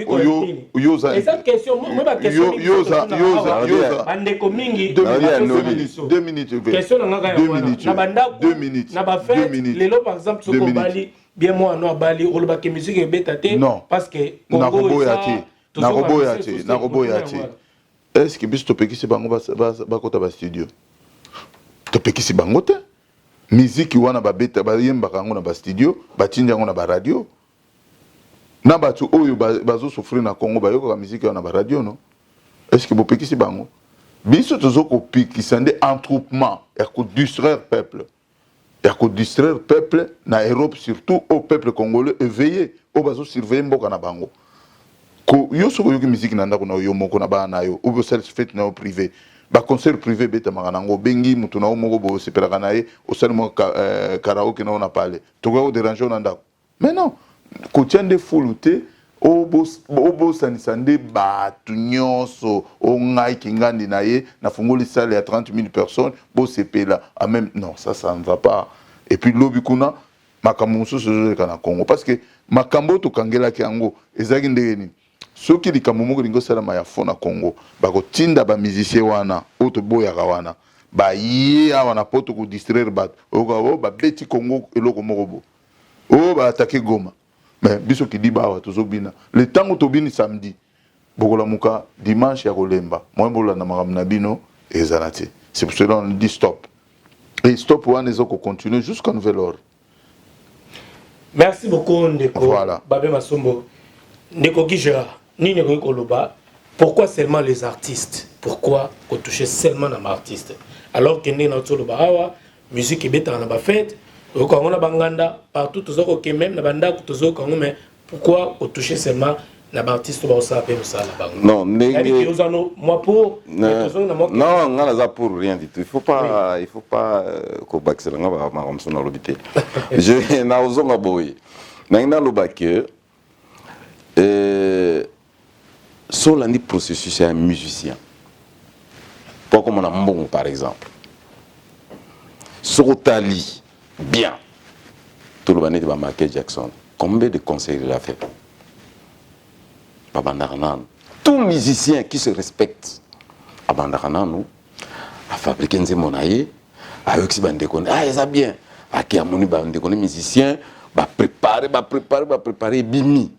yoza.
Et cette question moi ba question
yoza
bande ko mingi
2 minutes.
Question na nga na banda
2 minutes.
Na ba fête lelo par exemple soko bali bien moi no bali roloba ke musique betate parce que
Congo na roboyati. Est-ce que biso topekisi bango bakota ba studio topekisi bango te musique wana babeta bayembaka yango na ba studio batinja yango na ba radio na batu oyo bazo souffrir na Congo ba yoka musique na ba radio non est-ce que bopekisi bango biso tozo ko pikisa nde entroupement et ko distraire peuple na Europe surtout au peuple congolais éveillé au bazo surveiller mboka na bango ko yo soko yoki musique na ndako na yo moko na ba na yo ou self fait na privé ba concert privé beta makanango bengi mutu na moko bo sepelaka na ye au sel mo karaoke na on a parlé to go déranger na ndako mais non ko tiende fuluté obo sanisande batu nyonso o ngai kingandi na ye na fungoli salle à 30 000 personnes bo sepela a même non ça ne va pas et puis lobi kuna makambo so na Congo parce que makambo to kangela ki yango ezaki ndenge ni soki likambo moko lingo sala ma ya fona Congo bako tinda ba musicien wana oto boya wana ba ye wana poto ko distraire bat o ba beti Congo eloko moko bo o ba attaquer Goma. Mais biso ki di bawa tozobina le temps tobini samedi bokola muka dimanche ya kolemba moi bola na makambo na bino ezalati c'est pour cela on dit stop et stop one ezoko continuer jusqu'à nouvel ordre.
Merci beaucoup Ndeko.
Voilà.
Babé Masombo. Ndeko Gijera ni Ndeko Koloba, pourquoi seulement les artistes? Pourquoi qu'on touche seulement les artistes? Alors que nous avons la musique est bête en la fête. On a banganda partout tous autres que même na banda tous autres mais pourquoi on touche seulement na artiste ba ça appelle ça la bang
non ndenge
moi pour
non ngala za pour rien du tout il faut pas ko baxela ngaba ma comme ça na lobité je na ozonga boy na lobake sur l'année processus c'est un musicien pas comme on a mbongo par exemple Sotali bien. Tout le monde de Michael Jackson. Combien de concerts il a fait? Tout musicien qui se respecte, à Bandaranan, a fabriqué un monaïe, avec ce bandécon. Ah, il a bien. À qui a mon bandécon musicien, va préparer, bimi.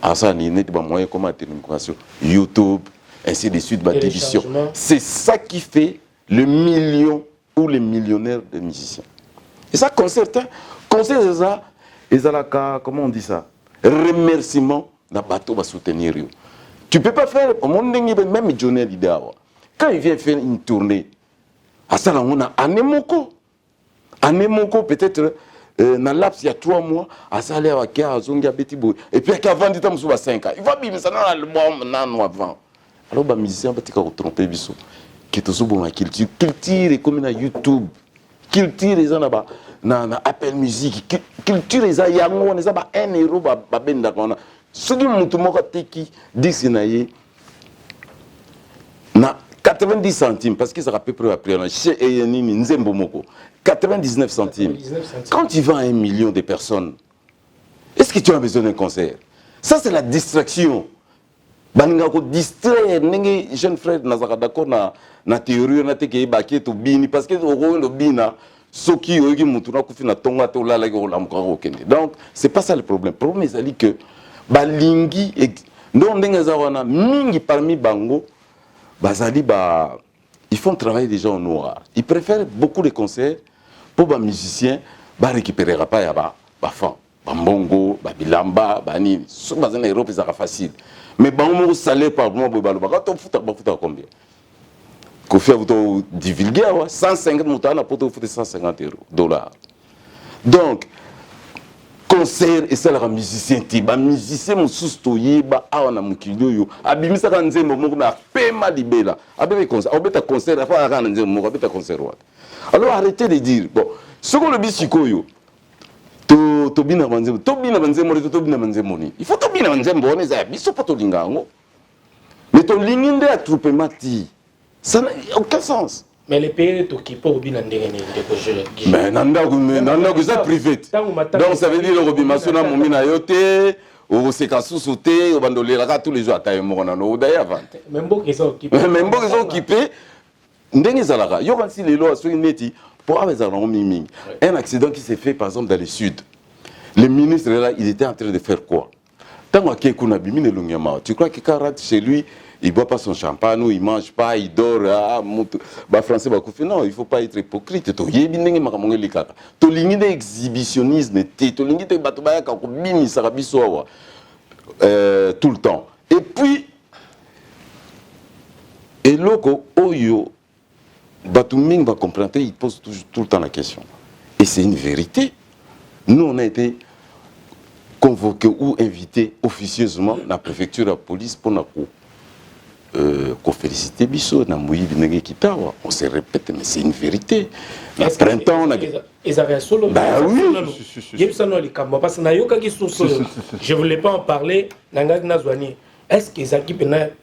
À ça, il y a des moyens comme la télécommunication, YouTube, ainsi de suite, télévision. C'est ça qui fait le million ou les millionnaires de musiciens. Et ça, concert ça, comment on dit ça? Remerciement d'un bateau va soutenir. Tu ne peux pas faire, au monde même Johnny Hallyday, quand il vient faire une tournée, à ça, on a Anemoko peut-être, dans laps, il y a 3 mois, à ça, il y a Zonga Betibo, et puis il y a 20 ans, il y a 5 ans. Il va bien, ça n'a le mois avant. Alors, les musiciens vont te tromper, qui est aussi bon à culture comme na YouTube, culture les gens na Apple Music, culture les gens yango les ba 1 euro ba benda kona. Ce qui mutu moko teki dix naie na 90 centimes parce que ça à peu près après chez Eyenini Nzembo moko 99 centimes. Quand tu vends à 1 million de personnes, est-ce que tu as besoin d'un concert? Ça c'est la distraction. Baninga ko distraire ningi jeune frère nazaka d'accord na théorie na teke baké to bini parce que au lo bina soki oyoki mutu na kufi na tonga to lala ko la mukako kende. Donc c'est pas ça le problème. Le problème c'est que balingi ndo ndenga za wana mingi parmi bango bazali ba ils font travailler des gens au noir. Ils préfèrent beaucoup de concerts pour ba musiciens ba récupérer pas ya ba fan bambongo babilamba bani so bazana Europe ça facile. Mais bon, salaire par mois, quand on fout combien? Kofi a vous divulgué 150 moutons pour te foutre 150 $. Donc, concert et ça la musicien tiba musicien mon soustoyer ba awana mukilo yo abimisa ka nzembo moko na pema libela abebe concert obeta concert afa ka nzembo moko abeta concert wa. Alors arrêtez de dire bon ce qu'on le bisiko yo tobina banzemo il faut tobina banzemo on est biso pas to lingango mais to linginde a troupe mati ça n'a aucun sens.
Mais les pays qui peuvent bien en
mais nanda que ça privé donc ça veut dire le robimation na momina yote au sekasu sauter au bandolera tous les jours à taille mona no d'ailleurs
même beaucoup ils sont
occupés ndenge zalaka yo quand si les lois sont neti pour avoir un accident qui s'est fait par exemple dans le sud. Le ministre là, il était en train de faire quoi? Tant que tu crois que quand rentre chez lui, il ne boit pas son champagne, ou il ne mange pas, il dort, français non, il ne faut pas être hypocrite. Tu exhibitionnisme, tu tout le temps. Et puis, et loco, oyo, Batuming va comprendre, il pose tout le temps la question. Et c'est une vérité. Nous, on a été convoqués ou invités officieusement dans la préfecture de la police pour nous féliciter Bissot, on se répète, mais c'est une vérité. Le printemps, on a...
Ils avaient un solo.
Bah oui.
Je ne voulais pas en parler. Est-ce qu'il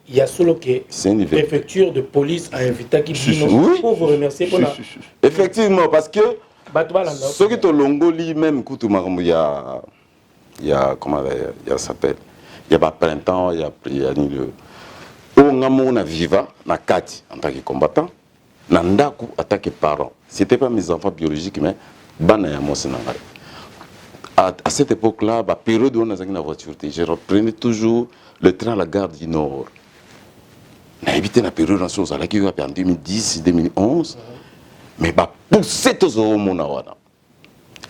y a solo que la préfecture de police a invité qui dit non pour vous remercier pour la...
Effectivement, parce que ceux qui ont l'ongoli, même il y a comment il s'appelle, il y a pas printemps, il y a le on a viva na kati en tant que combattant, na ndaku en tant que parent. C'était pas mes enfants biologiques mais bana ya moi à cette époque-là, la période où on a une voiture, je reprenais toujours le train à la gare du Nord. On a évité la période en 2010, 2011, mais poussé tous au monde.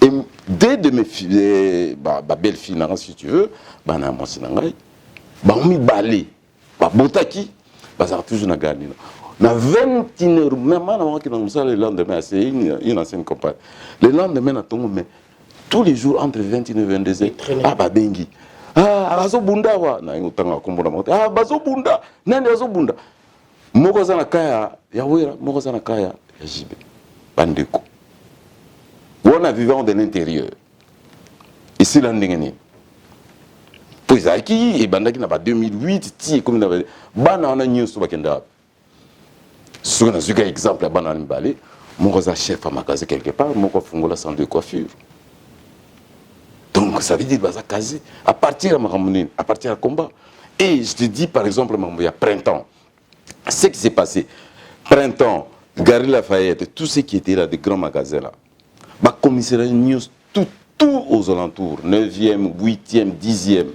Et dès de mes filles, ma belle-fille, si tu veux, on a mis balai, botaki, on a toujours na gare. Na 21h, le lendemain, c'est une ancienne compagnie. Le lendemain, mais tous les jours entre 21h et 22h, ah bah bengi. Ah, bazo bunda wa na ngutanga kumbona moto. Ah, bazo bunda. Nani bazo bunda? Moko za na kaya ya wera, moko za na kaya ya jibe. Bandeko. Wona vivant de l'intérieur. Ici là ndengeni. Poizaki et bandaki na ba 2008 ti comme na bana on a nyuso bakenda. Sur un exemple, bana mbale, moko za chef à magasin quelque part, moko fungola centre de coiffure. Donc ça veut dire à partir de combat. Et je te dis par exemple, il y a printemps. Ce qui s'est passé, printemps, Gary Lafayette, tout ce qui était là, des grands magasins là, bah, commissariat news, tout aux alentours, 9e, 8e, 10e.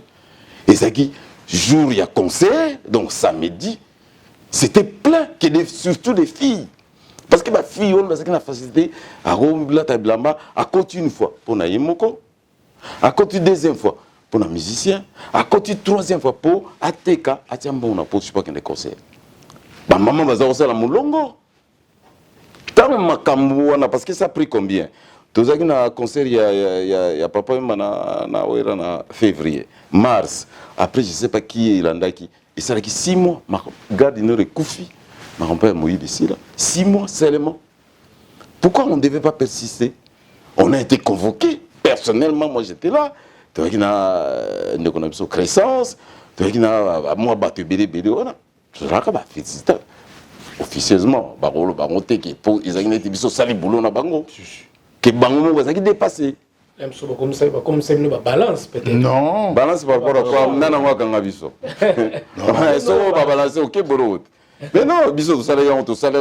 Et ça qui, jour il y a concert, donc samedi, c'était plein, surtout des filles. Parce que ma fille, on a la facilité à côté une fois pour Naïmoko. À côté deuxième fois pour un musicien, à côté troisième fois pour ATK, Atiambon, pour je sais pas qu'il y a des concerts. Ma maman va faire la moulongo. Parce que ça a pris combien? Tout ça qui a un concert, il y a papa en février, mars. Après, je ne sais pas qui est l'andaki. Et ça a 6 mois. Ma garde une heure et Koufi. Ma grand-père Moïse ici là. 6 mois seulement. Pourquoi on ne devait pas persister? On a été convoqués. Personnellement, moi j'étais là. Tu vois qu'il y a une crescence. Tu vois qu'il y a moi battu bébé. Je félicite. Officieusement, ils ont été sali boulot na bango. Que bango moi ça qui dépassé.
Comme ça balance peut-être.
Non.
Balance par rapport à quoi? Nana moi quand biso. Non, ça va balancer OK bolo. Mais non, biso ça les on ça les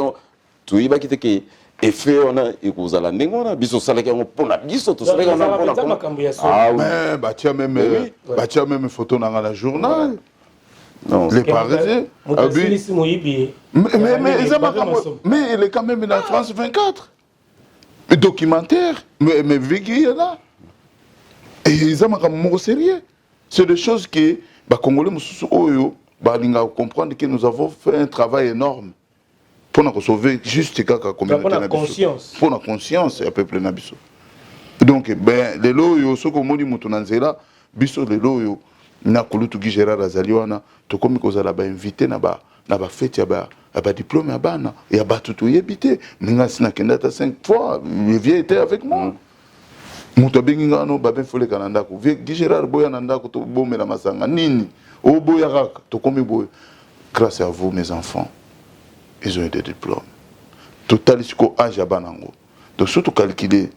tu y va quitter que effet on a ekozala ndengona biso salaka on pona biso to salaka on pona.
Ah mais batia même photo dans la journal. Non, les Parisiens. Mais il est quand même dans France 24. Documentaire, mais Vigui est là. Et ils ont un sérieux. C'est des choses que les Congolais doivent comprendre que nous avons fait un travail énorme pour nous sauver juste la communauté.
Pour la conscience.
Pour la conscience, à peu près. Donc, les loyaux, ceux qui ont dit que là, biso les loyaux, na kulutu Gérard Azaliwana, to comme que vous avez invité na ba fête ya ba diplôme ya bana ya ba tutu yebité ninga sina kendata 5 fois le vieux était avec moi muto benginga no ba ben fole kananda ko vieux Gérard boya nanda ko to bomela masanga nini o boya kaka to comme boya grâce à vous mes enfants ils ont eu des diplômes total jusqu'au âge ya banango donc surtout calculer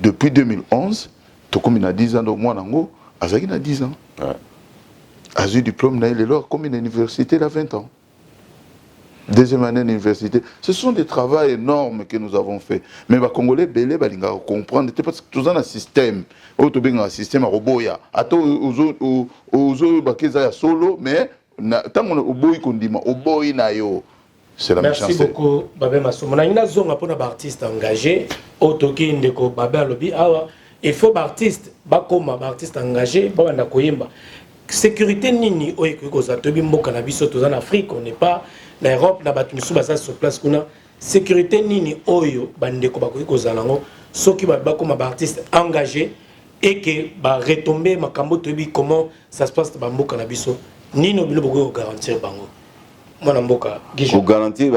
depuis 2011 to comme il a 10 ans donc moi nango azaki na 10 ans. Ouais. A eu diplôme dans les lois comme une université à 20 ans. Deuxième année d'université. Ce sont des travaux énormes que nous avons fait. Mais les Congolais, ils doivent comprendre. Parce que tout un système. Un système à Roboya. Attends, aux solo, mais tant qu'on c'est la même chose.
Merci beaucoup, Babé Massou. On a une zone pour les artistes engagés. Otoki Ndeko Babé Alobi. Il faut artistes, bakoma artistes engagés, bana koyemba. sécurité nini oyo koza tobi mboka na biso toza na Afrique, on n'est pas na Europe na batu misu baza sur place kuna. Sécurité nini oyo bandeko bakoki kozala ngo soki ba koma ba artiste engagé et que ba retomber makambo tobi comment ça se passe ba mboka na biso nini obilo boko garantir bango mwana mboka
pour garantir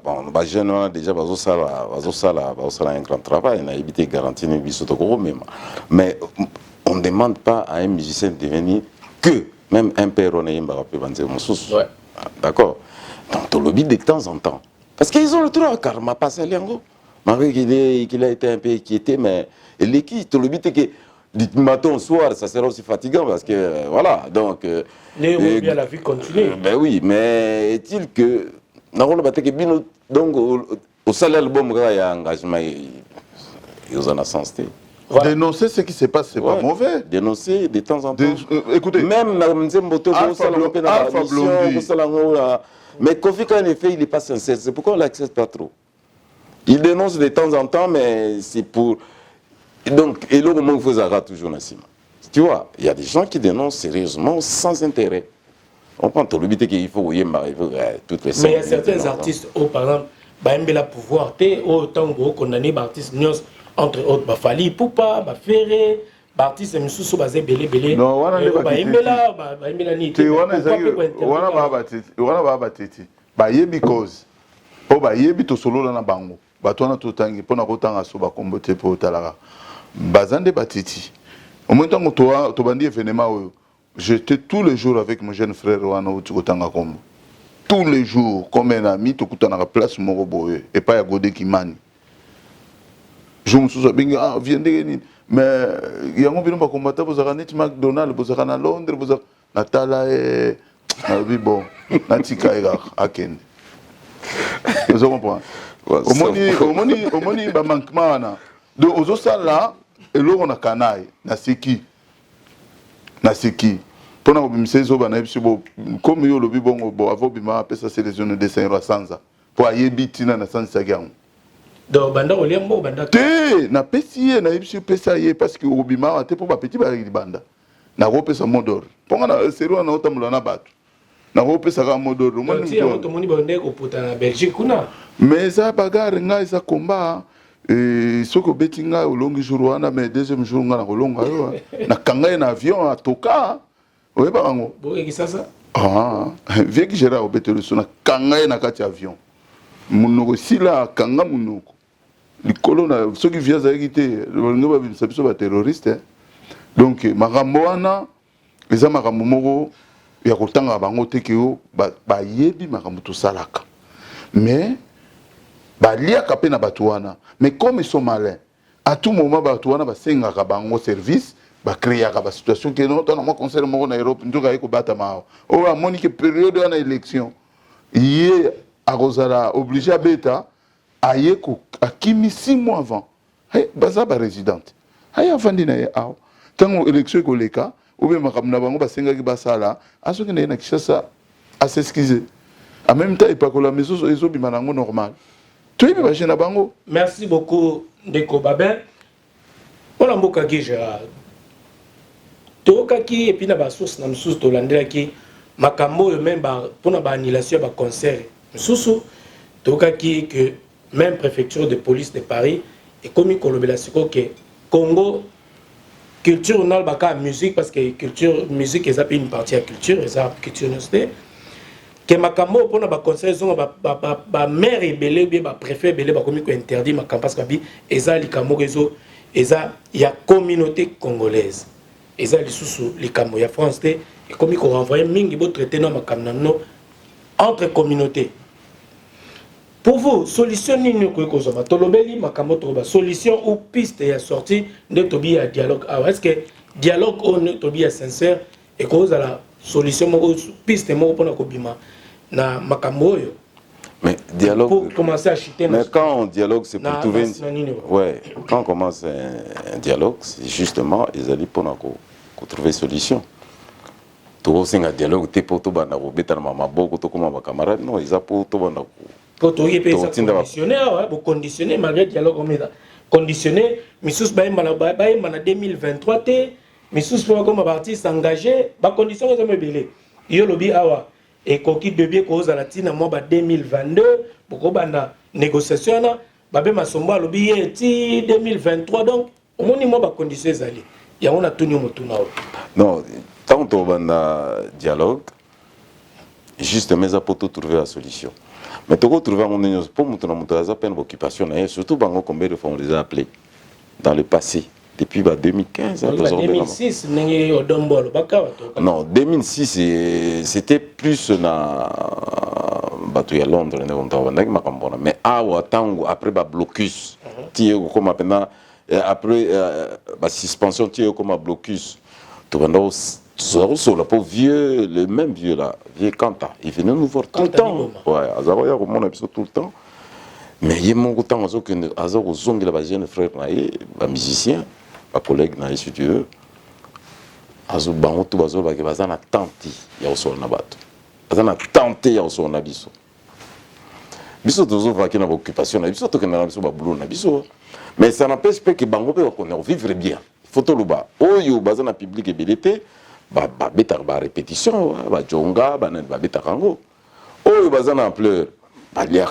bon ba jeune déjà bazo sala un grand travail na éviter garantir ni biso to ko même mais on ne demande pas à un musicien de devenir que même un père on est mba peut banzer mususu. Ouais. D'accord. Donc to lobby de temps en temps. Parce qu'ils ont le droit, car ma passe à l'ango. Malgré qu'il a été un peu inquiété, mais l'équipe, le but est que du matin au soir, ça sera aussi fatigant parce que voilà. Donc.
Bien la vie continue.
Ben oui, mais est-il que. Donc, au salaire album, il y a un engagement, ils ont la sens.
Voilà. Dénoncer ce qui se passe, c'est pas mauvais.
Dénoncer de temps en temps.
Écoutez,
même Alpha Blondy. Mais Kofi, en effet, il n'est pas sincère. C'est pourquoi on ne l'accepte pas trop. Il dénonce de temps en temps, mais c'est pour. Donc, et là, au moment où il faut arrêter toujours, Nassim. Tu vois, il y a des gens qui dénoncent sérieusement, sans intérêt. On prend tout le but qu'il faut, toutes les.
Mais il y a certains artistes, par exemple, Baembela pouvoir, autant que condamné, artistes, entre autres, Bafali, Poupa, Bafere. Artiste misusu basé belé
non wana ne
baimela ni te
wana ba bateti ba yebi cause o ba yebi to solo na bango bato wana to tangi pona ko tanga so ba kombote po talaka bazande batiti au moins tant que to bandi événement oyo j'étais tous les jours avec mon jeune frère wana uti ko tanga kombo tous les jours comme un ami to kutana na place moko boye et pas ya Godé Kimani je me souviens bien vient de mais il y a un peu de combattant vous avez net McDonald's vous avez à Londres vous avez Natala et bon Natika et Aken vous comprenez au moni ba manquement na donc aux autres là et là on a canaille na seki pona ko bimse zo ba na biso comme yo lobi bongo bo avo bima pesa sélection de dessin ro sanza pour ayebiti na sanza yango.
Donc, banda oliambo banda
te na pesi na yebisi pesa ye parce que obima te pour ba petit ba banda na ko pesa modor ponga na sero na otamula na batu na ko pesa ka modor
mo ni to moni bonde ko puta na Belgique kuna
mais ça bagarre nga isa combat soko betinga olongi jour wana mais deuxième jour nga na kolonga yo na kanga na avion a toka oye ba ngo
bo ki sasa
vie ki gera obetelo so na kanga na kati avion munoko sila kanga munoko likolo na soki via za ekité ngo ba bisa biso ba terroriste donc makambo wana eza makambo moko ya kotanga bango te ke yo ba yebi makambo to salaka mais ba liaka pe na batu wana mais comme ils sont malins à tout moment batu wana ba sengaka bango service ba créer ka ba situation que non tona mo conseil moko na Europe ndoka eko bata mao o a monique période na élection yé a Rosala obligé à beta ayeko akimi 6 mois avant hey baza ba résidente hay afandi na ye aw tango élection ko leka ou bien makamna bango basenga ki basala asoki na Kinshasa à s'excuser en même temps il pas que la maison ezo bimanango normal tu ba jena bango.
Merci beaucoup Ndeko Babin on a mboka ki Gérard toka ki et puis na ba source na msusu to landela ki makambo même ba pona ba annulation ba concert msusu toka ki que même préfecture de police de Paris et comme kolobela siko que Congo culture on a baka musique parce que culture musique est une partie à culture et ça culture nosté que makambo pona ba conseil zonga ba maire ebele bien ba préfet ebele ba komi ko interdit makambo parce que bi eza likambo rezo eza ya communauté congolaise eza lisusu likambo ya France te et komi ko renvoyer mingi bo traiter na makambo no entre communautés. Pour vous, solution nini ko kozoma tolobeli makambo to solution ou piste ya sortie de tobi ya dialogue. Alors est-ce que dialogue on tobi ya sincère et cause la solution mo piste mo pona ko bima na makambo yo.
Mais dialogue
pour commencer à chuter.
Mais quand on dialogue c'est pour trouver ouais, quand on commence un dialogue, c'est justement ils allaient pour trouver solution. To singa dialogue te pour to bana ko betana mama boko to comme ba camarade non, ils a pour to bana
pour to yé pesa conditionné pour conditionner malgré dialogue on met conditionné misus ba mana 2023 te mais sous pour comme artiste engagé ba condition que ça me belé yo lobi awa et coquille de bien cause à la tine moi ba 2022 pour banda négociation na ba be masombo lobi ti 2023 donc au moins moi ba condition ezali ya on a tenu motuna
non tant on banda dialogue juste mais à pour trouver la solution mais tu trouver mon union pour motuna motuna za peine occupation surtout bango combien de fois on les a appelés dans le passé depuis 2015
2006
non 2006 c'était plus na bateau à Londres mais après blocus comme après suspension comme blocus vieux le même vieux là vieux Kanta il venait nous voir tout le temps ouais tout le temps mais il y a mon temps que jeune frère musicien ba collègue na studio azo bango to bazo ba ke bazana tante ya osona na bato bazana tante ya osona na biso biso tozo va ke na occupation na biso to ke na biso ba boulot na biso mais ça n'empêche pas que bango pe ko vivre bien photo luba oyo bazana public et belité ba beta ba répétition ba jonga ba na ba beta kango oyo bazana en pleurs ba lia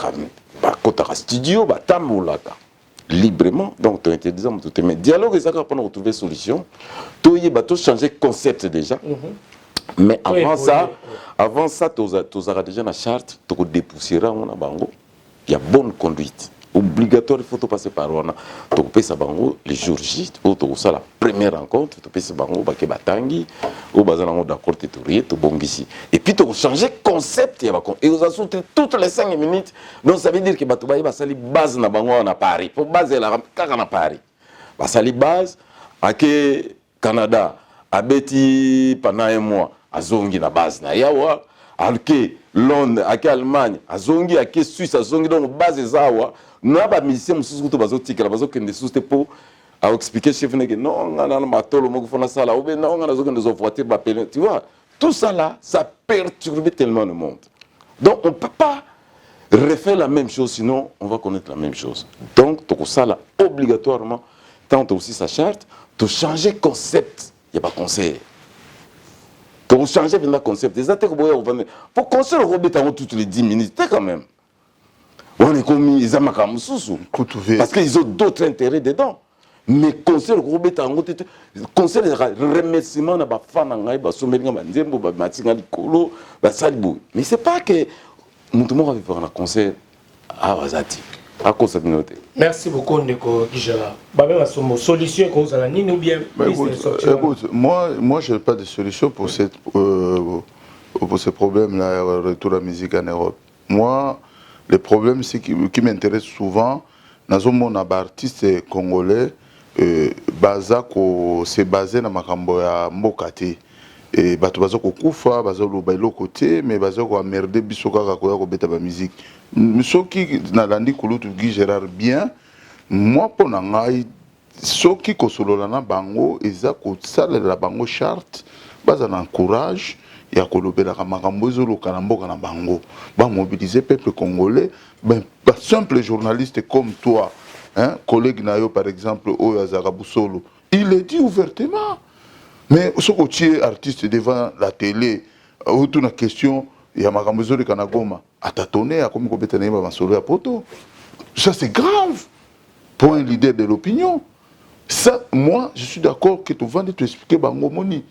ba kota studio ba tamulaka librement donc tu as été disant tout mais dialogue et ça pour retrouver solution tu y bateau changer concept déjà mais avant ça tu as déjà la charte tu dépoussiérer on a bango il y a bonne conduite obligatoire il faut passer par on tu peux ça bango les jours J ou tu ça la première rencontre tu peux ça bango ba ke batangi ou bazana d'accord tu rien tu bongisi et puis tu changer concept et vous assoutez toutes les 5 minutes donc ça veut dire que batu ba sali base na bango na Paris pour base la kaka na Paris ba sali base ake Canada abeti pendant un mois azongi na base na yawa alke Londres ake Allemagne azongi ake Suisse azongi donc base zawa na ba musicien mususu to bazotikela bazokende sous pour à expliquer chef que non on a matolo moko fona sala ou bien non on a zokende zo voiture ba pele tu vois tout ça là ça perturbe tellement le monde donc on peut pas refaire la même chose sinon on va connaître la même chose donc tout ça là obligatoirement tant aussi sa charte de changer concept il y a pas conseil de changer le concept des attaques pour conseiller Robert toutes les 10 minutes quand même on est comme ils ont parce qu'ils ont d'autres intérêts dedans mais conseil Robert conseil remerciement na ba fan ngai ba somelinga ba nzembo ba matinga likolo ba salibu mais c'est pas que tout le monde va faire un conseil à Wazati à cause de noter.
Merci beaucoup Ndeko Gijala. Babé ma solution cause à la nini ou bien
écoute, moi je n'ai pas de solution pour ce problème là retour à la musique en Europe. Moi le problème c'est qui m'intéresse souvent dans mon artiste congolais c'est basé dans makambo ya mbokati et bato bazo kokufa bazo loba côté mais bazo ko merder biso kaka ko ya ko beta ba musique soki na landi kulutu Guy Gérard bien moi pona ngai soki ko solola na bango eza ko salela bango charte baza na courage ya kolobela ka makambo ezoloka na mboka na bango ba mobiliser peuple congolais ben pas simple journaliste comme toi hein collègue nayo par exemple Oyo Azarabusolo il le dit ouvertement mais ce que tu es artiste devant la télé ou toute une question il y a makambo ezoloka na Goma atatonner a comme ko beta na ba solo ya poto ça c'est grave pour un leader de l'opinion ça moi je suis d'accord que tu vas te expliquer bango moni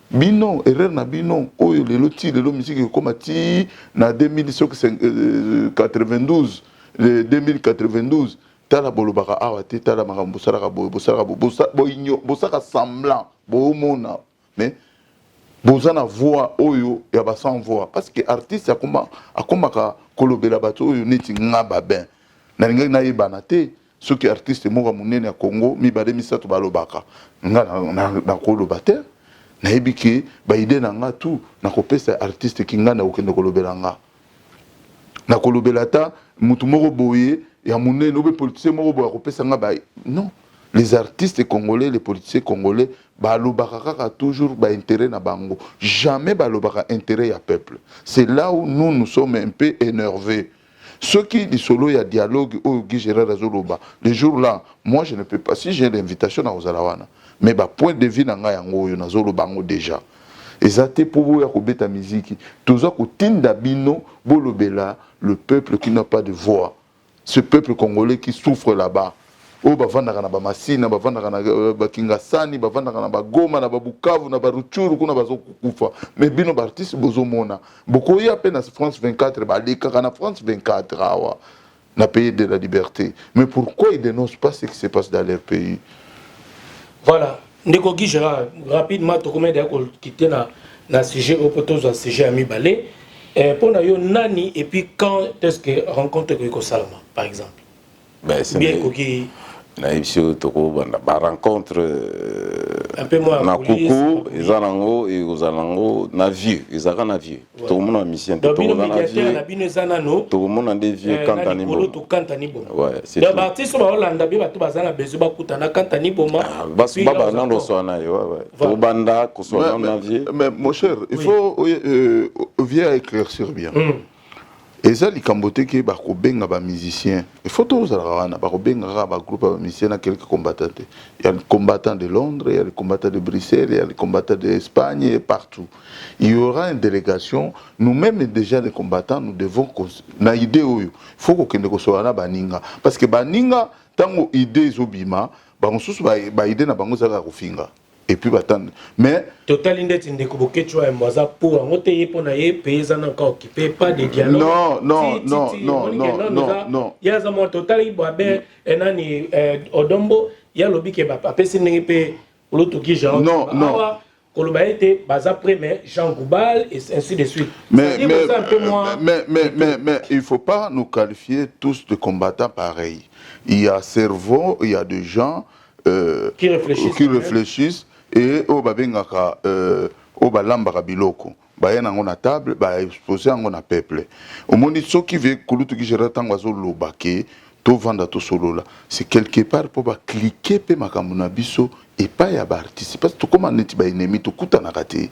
bino erreur na bino oyo lelo ti lelo musique comme ti na 2092 le 2092 tala bolobaka awa te tala makambo salaka bosaka semblant bomona mais bozana voix oyo ya ba sans voix parce que artiste akomaka kolobela bato oyo neti ngaba ben na linga na yebana te soki artiste moko munene ya Congo mibale misato balobaka na koloba te na yebiki ba idée na nga tout na kopesa artiste ki nga na okende kolobela nga na kolobela ta mutu moko boye ya munene obe politicien moko boye kopesa nga ba non les artistes congolais les politiciens congolais balobaka kaka toujours ba intérêt na bango jamais balobaka intérêt ya peuple c'est là où nous sommes un peu énervés ceux qui disent solo il y a dialogue au Guy Gérard Azoloba les jours là moi je ne peux pas si j'ai l'invitation à Ozalawana mais ba point de vue na nga yango yo nazolo bango déjà ezate pour ya kobeta musique toza kotinda bino bolobela le peuple qui n'a pas de voix, ce peuple congolais qui souffre là-bas. Oh bavandaka na ba Masina, bavandaka na ba Kingasani, bavandaka na ba Goma, na ba Bukavu, na ba Ruchuru kuna bazokufa. Mais bino ba artiste bozomona. Boko ya pe na France 24 ba leka na France 24 awa. Na pays de la liberté. Mais pourquoi ils dénoncent pas ce qui se passe dans leur pays?
Voilà. Ndeko Gérard, rapidement to comment d'accord quitter na sujet au poteau sujet ami balé. Pour na yo nani et puis quand est-ce que rencontre que Salama par exemple?
Ben c'est
bien koki
na ibisho toko ba rencontre
un peu moins
na kuku ezanango et ozanango na vieux ezaka na vieux to mona mission to na vieux
na bino ezanano
to mona des vieux kantani bo
to kantani bo
ouais c'est
ça ba artiste ba Hollanda bi bato bazana bezo ba kutana kantani bo ma
bas baba nando sona yo ouais to banda ko sona na vieux
mais mon cher il faut vieux éclaircir bien. Et ça, les Cambotés qui sont des musiciens, il faut tous les groupes de musiciens, il y a quelques combattants. Il y a les combattants de Londres, il y a les combattants de Bruxelles, il y a les combattants d'Espagne et partout. Il y aura une délégation. Nous-mêmes, déjà, les combattants, nous devons. Na idée, il faut qu'on soit là, Baninga. Parce que Baninga, tant que l'idée est obima, l'idée n'a pas de et puis attendre mais
total indette ndeko boketwa mwaza pour ngote yepo na ye paysan encore occupé pas de dialogue
non
ya za mo total iboabe enani odombo ya lobi ke ba apesi ndenge pe oloto ki genre
non
koloba était baza premier Jean Goubal et ainsi de suite
mais il faut pas nous qualifier tous de combattants pareils. Il y a cerveau, il y a des gens
qui réfléchissent
et au babengaka au balambaka biloko bayena ngona table ba exposer ngona peuple au moni soki veut kulutu ki gera tango azoloba ke to vanda to solola c'est quelque part pour ba cliquer pe makambo na biso et pas ya ba artiste parce que comment neti ba ennemi to kutana kate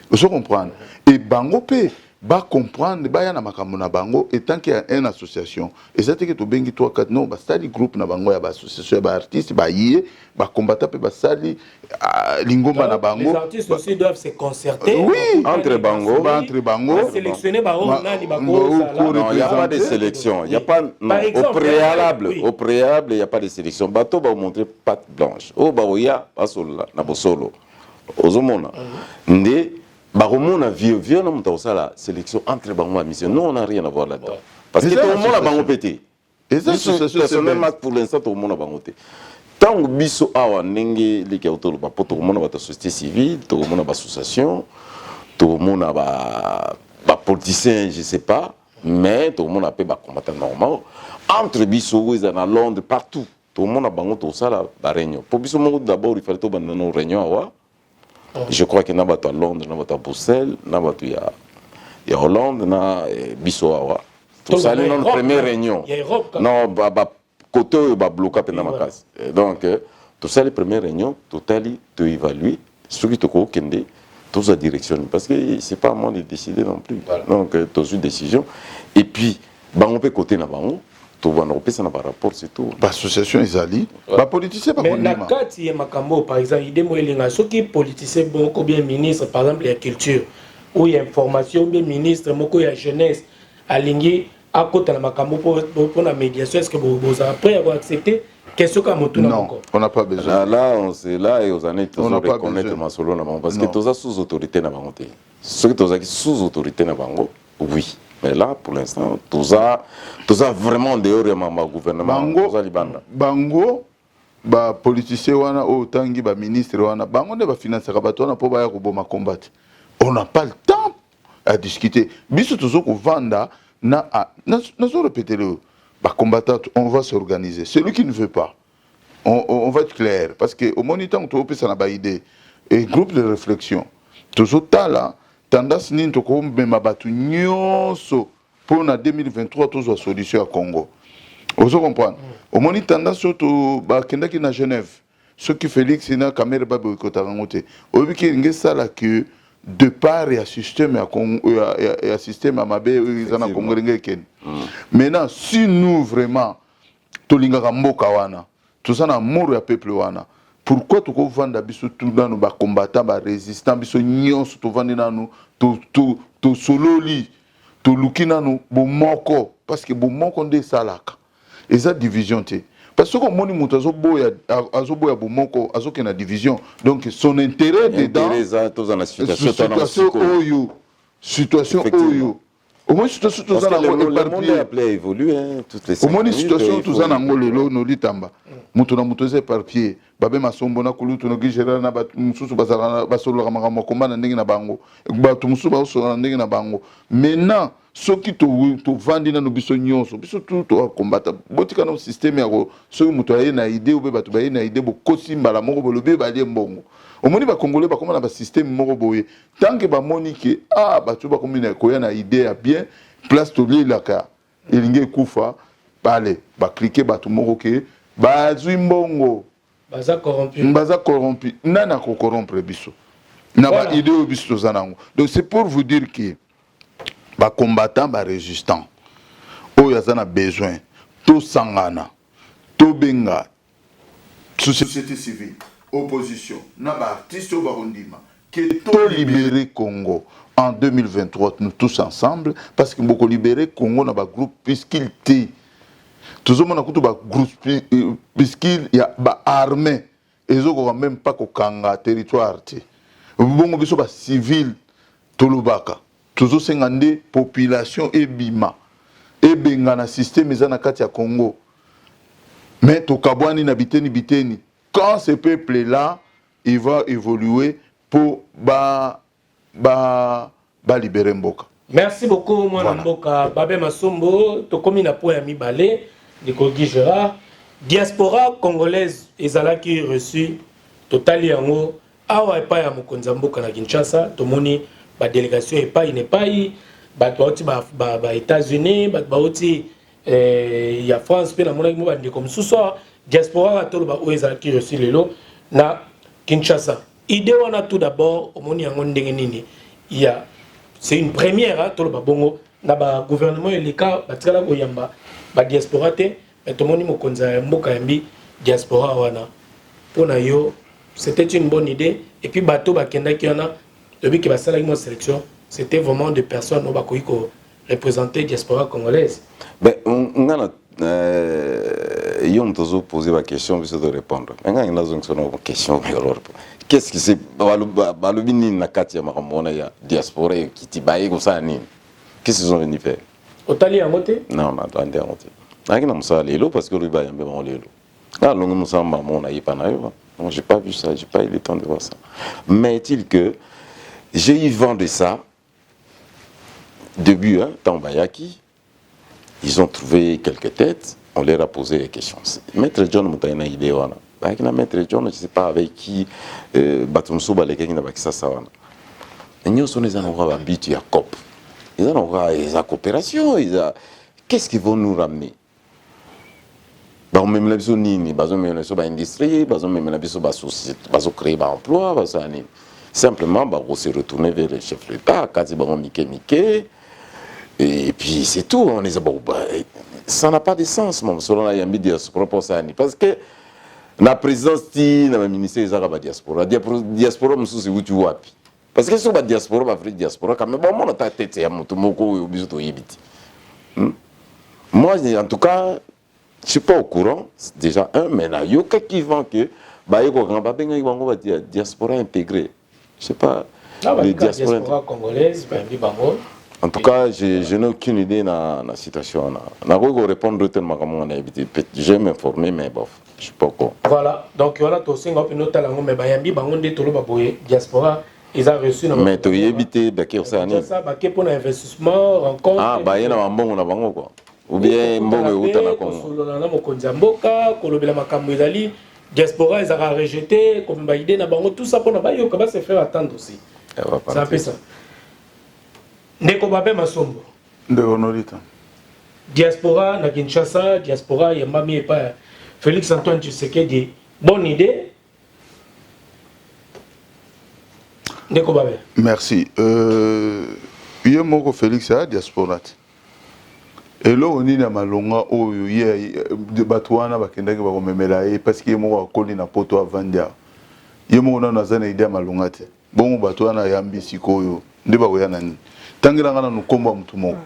vous comprenez et bango pe ba comprendre ba yana makambo na bango et tant qu'il y a une association et ça que to bengi 3 4 non ba stadi groupe na bango ya ba association ba artiste ba yé ba combattant pe ba sali lingomba na bango
les artistes aussi doivent se concerter
oui
entre bango
sélectionner ba on nani ba ko
non il y a pas de sélection il y a pas au préalable il y a pas de sélection bato ba montrer patte blanche o ba oya basola na bosolo ozomona ndé baromona vieux na mutaosa la sélection entre bango mission nous on n'a rien à voir là-dedans parce que tout le monde a bango pété et ça personnellement pour l'instant tout le monde a bango pété tant biso awa ndenge liki autour ba poto mona ba société civile tout le monde ba association tout le monde ba politicien je sais pas mais tout le monde a pas ba combattant normal entre biso ils en à Londres partout tout le monde a bango tout ça la ba réunion pour biso mo d'abord il fallait to ba nos réunion awa. Je crois que nous sommes à Londres, nous sommes à Bruxelles, nous sommes à Hollande, nous sommes à Bissau. Tout ça, c'est notre première réunion. Non, côté bloqué dans ma case. Donc, tout ça, les premières réunions, tout à l'heure, tu évalues ce qui te correspond, tout ça direction. Parce que ce n'est pas à moi de décider non plus. Donc, tu as une décision. Et puis, on peut côté dans tout va nous passer dans rapport c'est tout
l'association Isali ba politicien pas
mais na kati ya makambo par exemple idée moelinga soki politicien beaucoup bien ministre par exemple la culture ou il y a information bien ministre moko ya jeunesse aligné à côté na makambo pour la médiation est-ce que vous après avoir accepté question comme tout
non on n'a pas besoin
là on c'est là et aux années on n'a pas connaître ma solo na parce que tous sous autorité na bango ceux qui tous sous autorité na bango oui. Mais là, pour l'instant, tout ça vraiment dehors de ma gouvernement.
Bango, ba politicien wana o tangi ba ministre wana, bango ne ba financer ka bato wana po ba ya ko boma combattre. On n'a pas le temps à discuter. Biso toujours ko vanda na zo répéter le ba combattant, on va s'organiser. Celui qui ne veut pas, on va être clair parce que au moniteur on peut ça na ba idée et groupe de réflexion. Toujours là tendance ni toko mema batu nyonso pour na 2023 tous la solution à Congo. Vous comprenez? Au moins tendance surtout ba kendaki na Genève. Ce qui Félix na caméra ba boycota ngote. Obi ki ngesa la que de part ya système ya système mabe izana Congo ngeken. Maintenant si nous vraiment tolinga mboka wana, tout ça na moro ya peuple wana. pourquoi tu vendre biso tout dans nos combattants ba résistants biso nyonso to vendre nanu to sololi to lukina no bomoko parce que bomoko nde salaka et ça division té parce que moni mutu azoboya bomoko azoke na division donc son intérêt dedans situation oyo au moins situation tout ça
le monde est appelé à évoluer toutes les
au moins situation tout ça na ngolelo no litamba mutu na mutu est éparpillé babe masombo na kulutu no gijera na batu mususu bazala basolo makambo komba na ndenge na bango batu mususu basolo na ndenge na bango maintenant soki to vandi na no biso nyonso biso to combattre botika na système yako soki mutu aye na idée ou be batu baye na idée bo kosi mbala moko bolobe balie mbongo omoni ba congolais ba komana ba système moko boye tant que ba moni ke batu ba komina koya na idée ya bien place to lilaka elinge kufa bale ba cliquer batu moko ke bazwi mbongo baza corrompu nana ko corrompre biso na ba idée biso zanango donc c'est pour vous dire que ba combattant ba résistant o yazana besoin to sangana to benga société civile opposition na ba artiste ba rondima que to libérer Congo en 2023 nous tous ensemble parce que beaucoup libérer Congo na ba groupe puisqu'il té toujours mon akutu ba groupe puisqu'il y a ba armée ezoko même pas ko kanga territoire té bongo biso ba civil tolubaka toujours sengande population ebima ebenga na système ezana kati ya Congo mais to kabwani na biteni quand ce peuple là il va évoluer pour libérer mboka.
Merci beaucoup mon mboka Babé Masombo to komi na po ya mibale de Kogi Gérard diaspora congolaise ezalaki reçu totali yango awa epai ya mokonzi mboka na Kinshasa tomoni ba délégation epai bato bauti ba États-Unis bato bauti ya France pe na mona mo bandi comme sous-soir diaspora toloba o ezalaki reçu lelo na Kinshasa idée wana tout d'abord omoni yango ndenge nini c'est une première toloba bongo na ba gouvernement eleka batikala ko yamba ba diaspora te mais tomoni mokonzi mboka yambi diaspora wana pona yo c'était une bonne idée et puis bato bakendaki wana depuis que basala une sélection c'était vraiment des personnes qui représentaient la diaspora congolaise.
Ben on a toujours posé la question puis de répondre. Maintenant il y a une question qu'est-ce qui c'est balobini na kati ya makamona ya diaspora qui tibaye ko ça nini? Qu'est-ce qu'ils ont venu faire?
Otali en moté?
Non, on a attendé en moté. Akina musala lelo parce que riba yambe ba lelo. Ah longo musamba mona yipana yo. Non, j'ai pas vu ça, j'ai pas eu le temps de voir ça. Mais est-il que j'ai eu vent de ça, début, Tambayaki, ils ont trouvé quelques têtes, on leur a posé des questions. Maître John Moutaïna Idewana, Maître John, je ne sais pas avec qui, Batumso Baleke qui n'a pas ça, ça. Et nous sommes les endroits habitués à COP. Ils ont la coopération, qu'est-ce qu'ils vont nous ramener? Même la nini, même la industrie, même la société, créer un emploi, simplement on s'est retourné vers le chef de l'État, et puis c'est tout. On est ça n'a pas de sens, selon la diaspora, parce que la présidence la ministère de la diaspora, diaspora, c'est où tu vois. Parce que sur la diaspora, la diaspora, quand même, on a ta tête, moi, en tout cas, je ne suis pas au courant, déjà mais il y a quelqu'un qui vend que la diaspora intégrée. Je ne sais pas.
Les diaspora congolaise,
en tout cas, je n'ai aucune idée de la situation. Je ne peux répondre tellement comme on a habité. Je vais m'informer, mais bof, je ne suis pas au courant.
Voilà, donc voilà, tu as aussi une talent, mais Bayambi, Bangonde, Toloba, diaspora, ils ont reçu.
Mais tu as habité, Bakir Sani.
Ça, Bakir pour l'investissement, rencontre.
Ah, Bayana, un bon, on a bon, quoi. Ou bien mbongo euta na Congo.
Sololana mokonzi mboka, kolobela makambo ezali, diaspora ils ont rejeté comme ba idée na bango tout ça pour na ba yo ka se faire attendre aussi. Ça fait ça. Ndeko Babé Masombo.
De honorita.
Diaspora na Kinshasa, diaspora yamba mi pa Félix Antoine Tshisekedi. Bonne idée. Ndeko Babé.
Merci. Moko Félix a diaspora. eloko nini ya malonga oyo ye bato wana bakendaki bakomemela ye parce que ye moko akoli na poto avandi awa ye moko nano aza na ide ya malonga te bongo bato wana yambi sikoyo nde bakoya na nini tangelanga nanu nkombo ya motu moko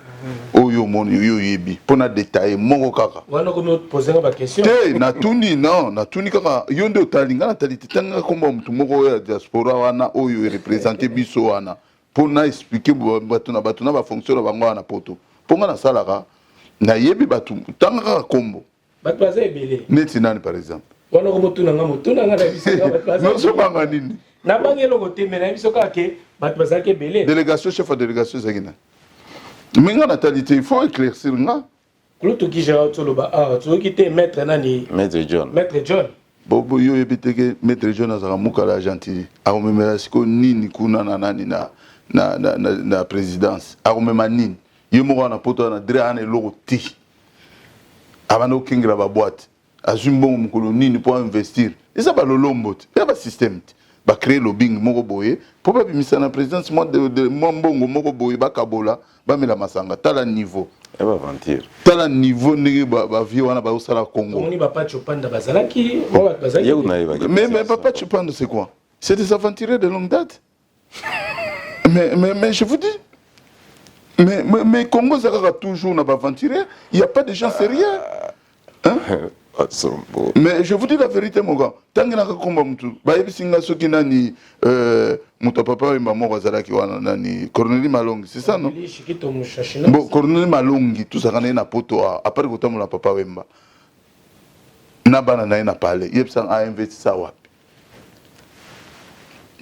oyo omoni oyo oyebi mpona detaille moko kaka
wana komi oposenga baquestion
te natuni non natuni kaka yo nde otali nga natali te tangaka nkombo ya motu moko oyo ya diaspora wana oyo erepresente biso wana mpona explike bato na bafonction na bango wana poto mpo nga nasalaka nayebi bato tanga kaka nkombo
bato baza ebele
neti nani par exemple
wana komotunanga motunanga na biso
nosopanga nini
nabangi eloko te me na biso kaka ke bato bazalaki ebele
délégation chef ya délégation ezalaki nani mais nga natali te il faut éclaircir nga
kulo toki gérard toloba awa toyoki te maître nani
Maître John
bobo yo oyebi teke maître john azalaka mokala ya gentil akomemela sikoyo nini kuna na nani na présidence akomema nini ye moko wana poto wana dre ana eloko te abanda kokengela baboite azwi mbongo mokolo nini mpo ainvestir eza balolombo te ya basystème te bacrée lobbying moko boye mpo babimisa na présidence mwa mbongo moko boye bakabola bamela masanga tala niveau tala niveau ndenge bavie wana baosala congo mais papa chopando c'est quoi c'est des aventuriers de longue date mais je vous dis mais Congo ça toujours n'a pas aventurier il y a pas de gens sérieux hein mais je vous dis la vérité mon gars tant que naka komba mutu ba yebisinga soki nani muto papa wemba moko azalaki wana nani Corneille Malongi c'est ça non bon Corneille Malongi tout ça kana na poto après kotamola papa wemba na bana na ina pale yebisa a investi ça wapi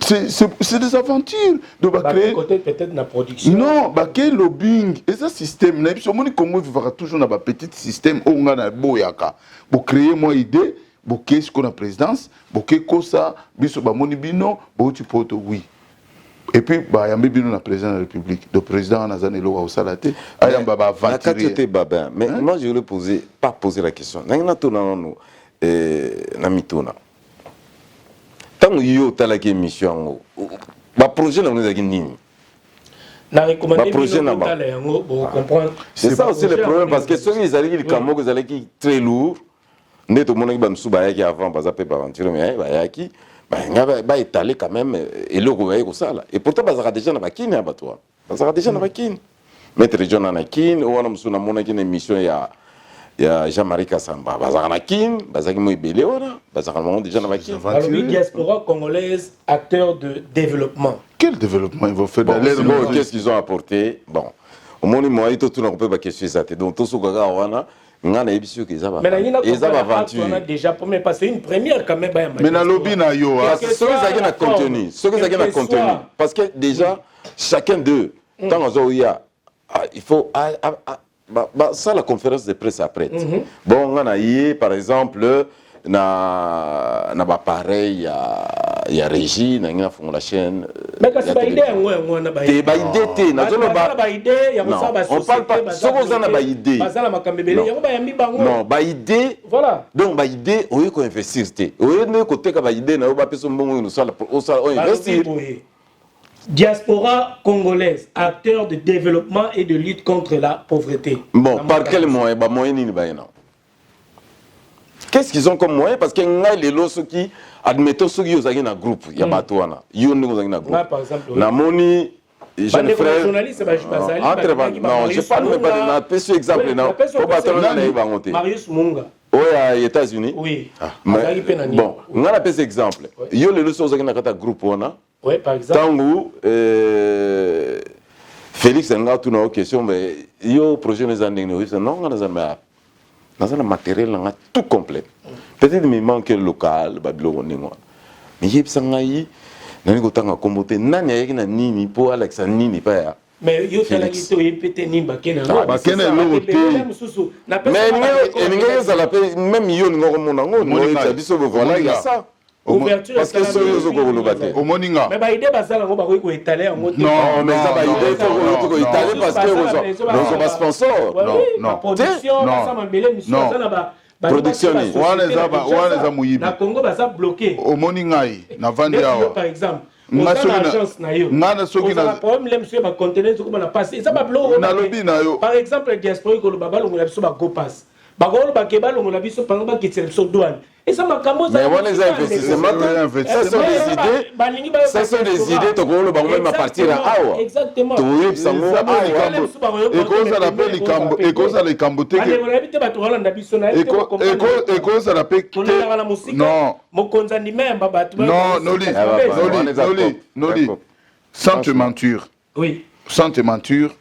c'est des aventures de créer
peut-être la production
non quel lobbying et ça système na biso moni Congo vivra toujours na ba petit système o nga na boyaka pour créer moi idée pour qu'est-ce qu'on a présidence pour que ça biso ba moni bino bo tu poto oui et puis ba yambi bino na président de la République le président na zanelo wa salate ayamba ba aventurier
mais moi je voulais poser la question na tona no na mitona tant yo talaki mission ba projet na nzaki nini
na recommander projet na ba yango pour comprendre
c'est ça aussi le problème parce que ceux qui allaient qui kamoko qui très lourd neto monaki ba msuba yaki avant baza pe ba aventure mais ba yaki ba étaler quand même et le royaume ko sala et pourtant bazaka déjà na bakini ya batwa bazaka déjà na bakini maître John Anakin wana msuna monaki na mission ya Jean-Marie Kassamba bazaka na kin bazaki mo ibele wana bazaka mo déjà na bakini
alors diaspora congolaise acteur de développement
quel développement ils vont faire
qu'est-ce qu'ils ont apporté bon au monde moi ito tuna ko pe ba question ça donc tout ce gaga wana ngana ebisio ke za ba
eza ba aventure on a déjà premier passé une première quand même
mais na lobby na yo
ce que ça na contenu parce que déjà chacun d'eux tant on ya il faut ça la conférence de presse après bon on a eu par exemple na ba pareil ya régie na ngina fongola chaîne
mais kasi ba idée yango na ba
idée te na zolo
ba idée ya mosa ba
on parle pas soko za na ba idée
bazala makambebele yango ba yambi bango
non ba idée
voilà
donc ba idée oyo ko investir te oyo ne ko teka ba idée na yo ba peso mbongo no sala o investir
diaspora congolaise acteur de développement et de lutte contre la pauvreté
bon par quel moyen ba moyen ni ba yana qu'est-ce qu'ils ont comme moyen parce que nga les loso qui admettons ceux qui ont un groupe il y a batouana yo ne ont un groupe na moni jeune frère
journaliste
entre non je parle même pas de na peso exemple non pour batouana na bangote
Marius Munga
aux États-Unis
oui
bon nga na peso exemple yo les loso ont un groupe wana
oui par exemple
tangu Félix nga tu na question mais yo projet les andeng non nga na dans un matériel tout complet. Peut-être qu'il manque le local, Babylone, mais il y a des gens qui ont combattu, nani pour Alex Nini pas.
Mais il y a des gens qui ont pété ni bakena.
Bakena mais même yo voilà il y a ça. Parce que c'est eux qui ont le
au moninga
mais ba idée basala ngo ba ko étaler en mode
non
mais ça ba idée faut étaler parce que nous sommes sponsors
non production ça mambele mission ça na ba
production
wana za muyibi
na Congo ba ça bloqué
au moninga na vandi awa
par exemple
Nga
oza
soki
na
na-
agence na yo
nga na soki na-
ozala problème le monsieur bacontener ezokoma na passe eza babilo
Nalobi na yo.
par exemple diaspora ekoloba balongola biso bago passe bakoloba ke balongola biso pendant bakitisa biso douane eza makambo
Mais on les investissements, ça sont des idées, ça sont des idées, donc on va même partir à Awa.
Exactement.
Oui, ça va
ekozala mpe likambo ekozala likambo te ke-
balongola bite bato balanda biso na
ekozala mpe
tolelaka na mosika
non
mokonzi andimemba bato
non Noli Noli sans te mentir
oui
sans te mentir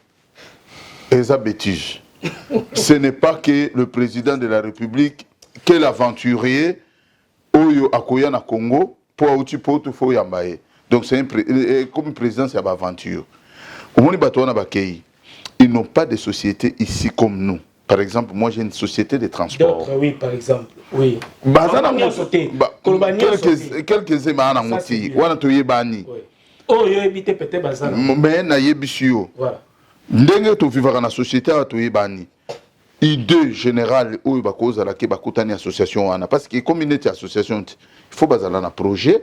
eza bêtise ce n'est pas que le président de la République que l'aventurier oyo akoya na Congo pour auti poto fo yamba ye donc c'est comme président c'est aventure omoni bato wana bakei ils n'ont pas de société ici comme nous par exemple moi j'ai une société de transport
d'autres oui par exemple oui
baza na
quelques
ema na ngoti wana toyebani
oyo ebite peut-être bazana
mais nayebi yo
voilà
ndenge tovivaka na société awa toyebani idée générale oyo bakozalaki bakutani association wana parce que comme neti association il faut bazala na projet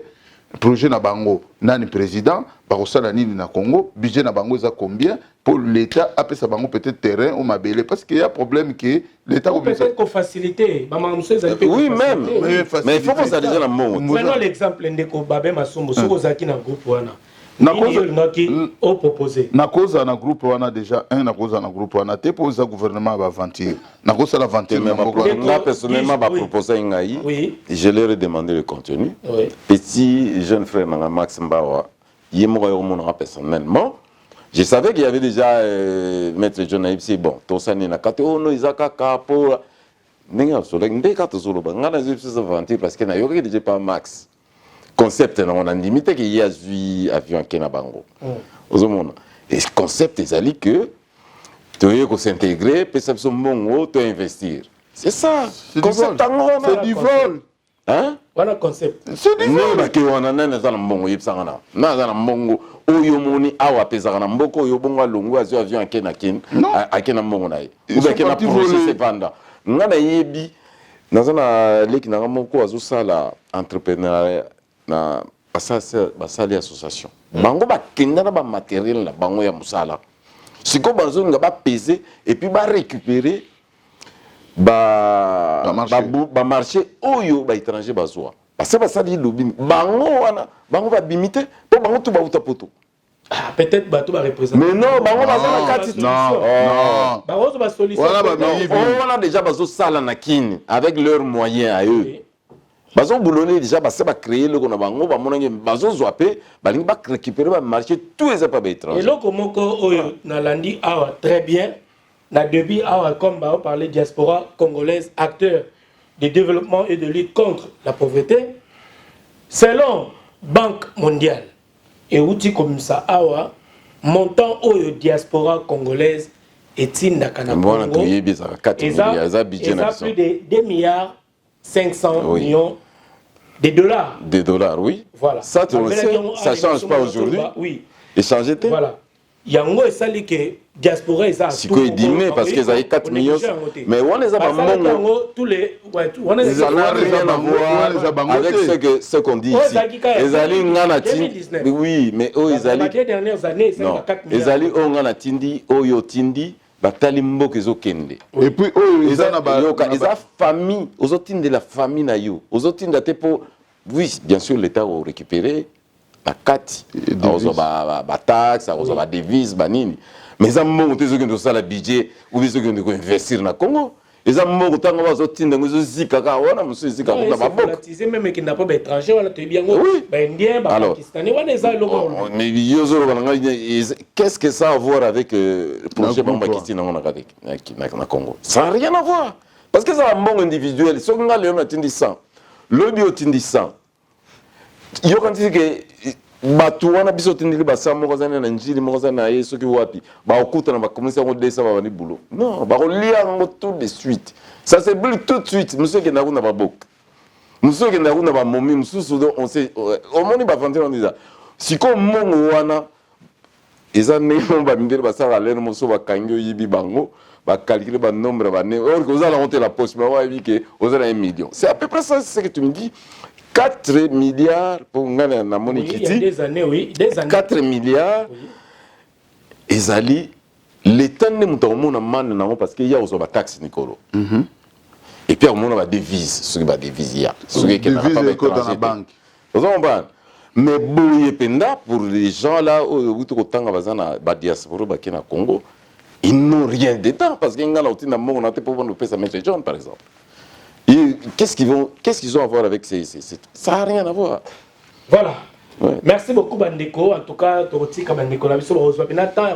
na bango nani président bakosala nini na Congo budget na bango eza combien pour l'état apesa bango peut-être terrain ou mabele parce qu'il y a problème que l'état
peut-être qu'on faciliter
oui même mais il faut que ça déjà la mot
maintenant l'exemple ndeko babe masombo soko zaki na groupe wana na
cause na groupe wana déjà na cause na groupe wana te pour ça gouvernement va aventir na cause la aventure
moi personnellement va proposer ngai je leur ai demandé le contenu petit jeune frère nanga Max Mbawa yemo yo mon personnellement je savais qu'il y avait déjà maître John Aibsi bon to sani na kate ono izaka kapo ninga so ndeka to solo ngana zipsi aventure parce que na yo déjà pas Max concept on a limité qu'il y a eu avion Kena Bango. Et ce concept est allé que tu veux s'intégrer, puis ça son bon tu investir. C'est ça. Concept
c'est du vol.
Hein?
Voilà concept.
C'est du vol.
Non, que on a nana dans bon yip sangana. Na dans bongo oyo moni awa pesa na mboko yo bongo longo azo avion Kena Kin a Kena Bongo na. Ou bien Kena projet cependant. Ngana yebi dans un leki na moko azo sala entrepreneur na basali association bango bakenda na ba matériel la bango ya musala siko banzo nga ba peser et puis ba récupérer ba marché oyo ba étranger bazwa parce que basali lobi bango wana bango ba bimité po bango to ba uta poto
peut-être bato ba représenter
mais non bango bazana kati
non
bango ba solution
on a déjà bazo sala na kini avec leurs moyens à eux bazo boulonner déjà ba créer le kona bango ba monange bazo zoapé balingi ba récupérer ba marché tous les pas étrangers
et loko moko oyo na landi awa très bien na début awa comme ba parler diaspora congolaise acteur de développement et de lutte contre la pauvreté selon Banque mondiale et outil comme ça awa montant oyo diaspora congolaise etinda kana
Bongo et ça budget na
plus de 2 milliards 500 millions de dollars.
Des dollars, oui.
Voilà.
Ça, tu le sais, ça ne change pas aujourd'hui.
Oui.
Et changer
voilà. Yango et ça que diaspora ça.
Si quoi diminuer parce qu'ils avaient 4 millions. Mais on les a pas mongo.
Tous les
on les a rien à voir avec ce qu'on dit ici. Les alliés ngana tindi. Oui, mais eux ils alliés.
Les dernières années, c'est 4 millions.
Les alliés ngana tindi, oyo tindi. Batali mboka ezokende
et puis
eza famille ozotinde la famille na yo ozotinde te po oui bien sûr l'état a récupéré la kati ozo ba taxe ozo ba devise ba nini mais eza mboka te ezokende osala budget ou ezokende ko investir na Congo eza mboka tanga bazotinde ngo ezozika ka wana musu ezika ko ba boka
même qui n'a pas étranger wala to bien ngo ba indien ba pakistanais wana eza loko
mais yozo qu'est-ce que ça a à voir avec le projet Bamba Kiti na Congo ça n'a rien à voir parce que ça un bon individuel so nga le na tindi 100 le bio tindi 100 yo quand tu que batu wana biso tindili basamo kozana na njili mokozana yeso ki wapi ba okuta na bakomisa ngo desa ba bani boulot non ba kolia ngo tout de suite ça c'est plus tout de suite monsieur qui na kuna ba bok monsieur qui na kuna ba momi mususu on sait au moni ba vendre on dit ça si ko mongo wana eza nemo ba mindele ba sala leno moso ba kangyo yibi bango ba calculer ba nombre ba ne or que vous allez monter la poste ba wa que vous allez 1 million c'est à peu près ça c'est ce que tu me dis 4 milliards pour ngana na moni
Oui, il y a des années, oui. Des années.
4 milliards. Ezali, l'État ne m'a pas parce qu'il y a aussi des taxes, Nicolo. Et puis, on a des devises. Ce qui est des devises, ce qui est
dans la banque.
Mais pour les gens là, où tu as diaspora qui est au Congo, ils n'ont rien dedans parce qu'il y a un peu de mettre John, par exemple. Qu'est-ce qu'ils ont à voir avec ces... Ça n'a rien à voir.
Voilà. Ouais. Merci beaucoup Bandeko. En tout cas, Toroti Bandeko, la mission reçoit bien temps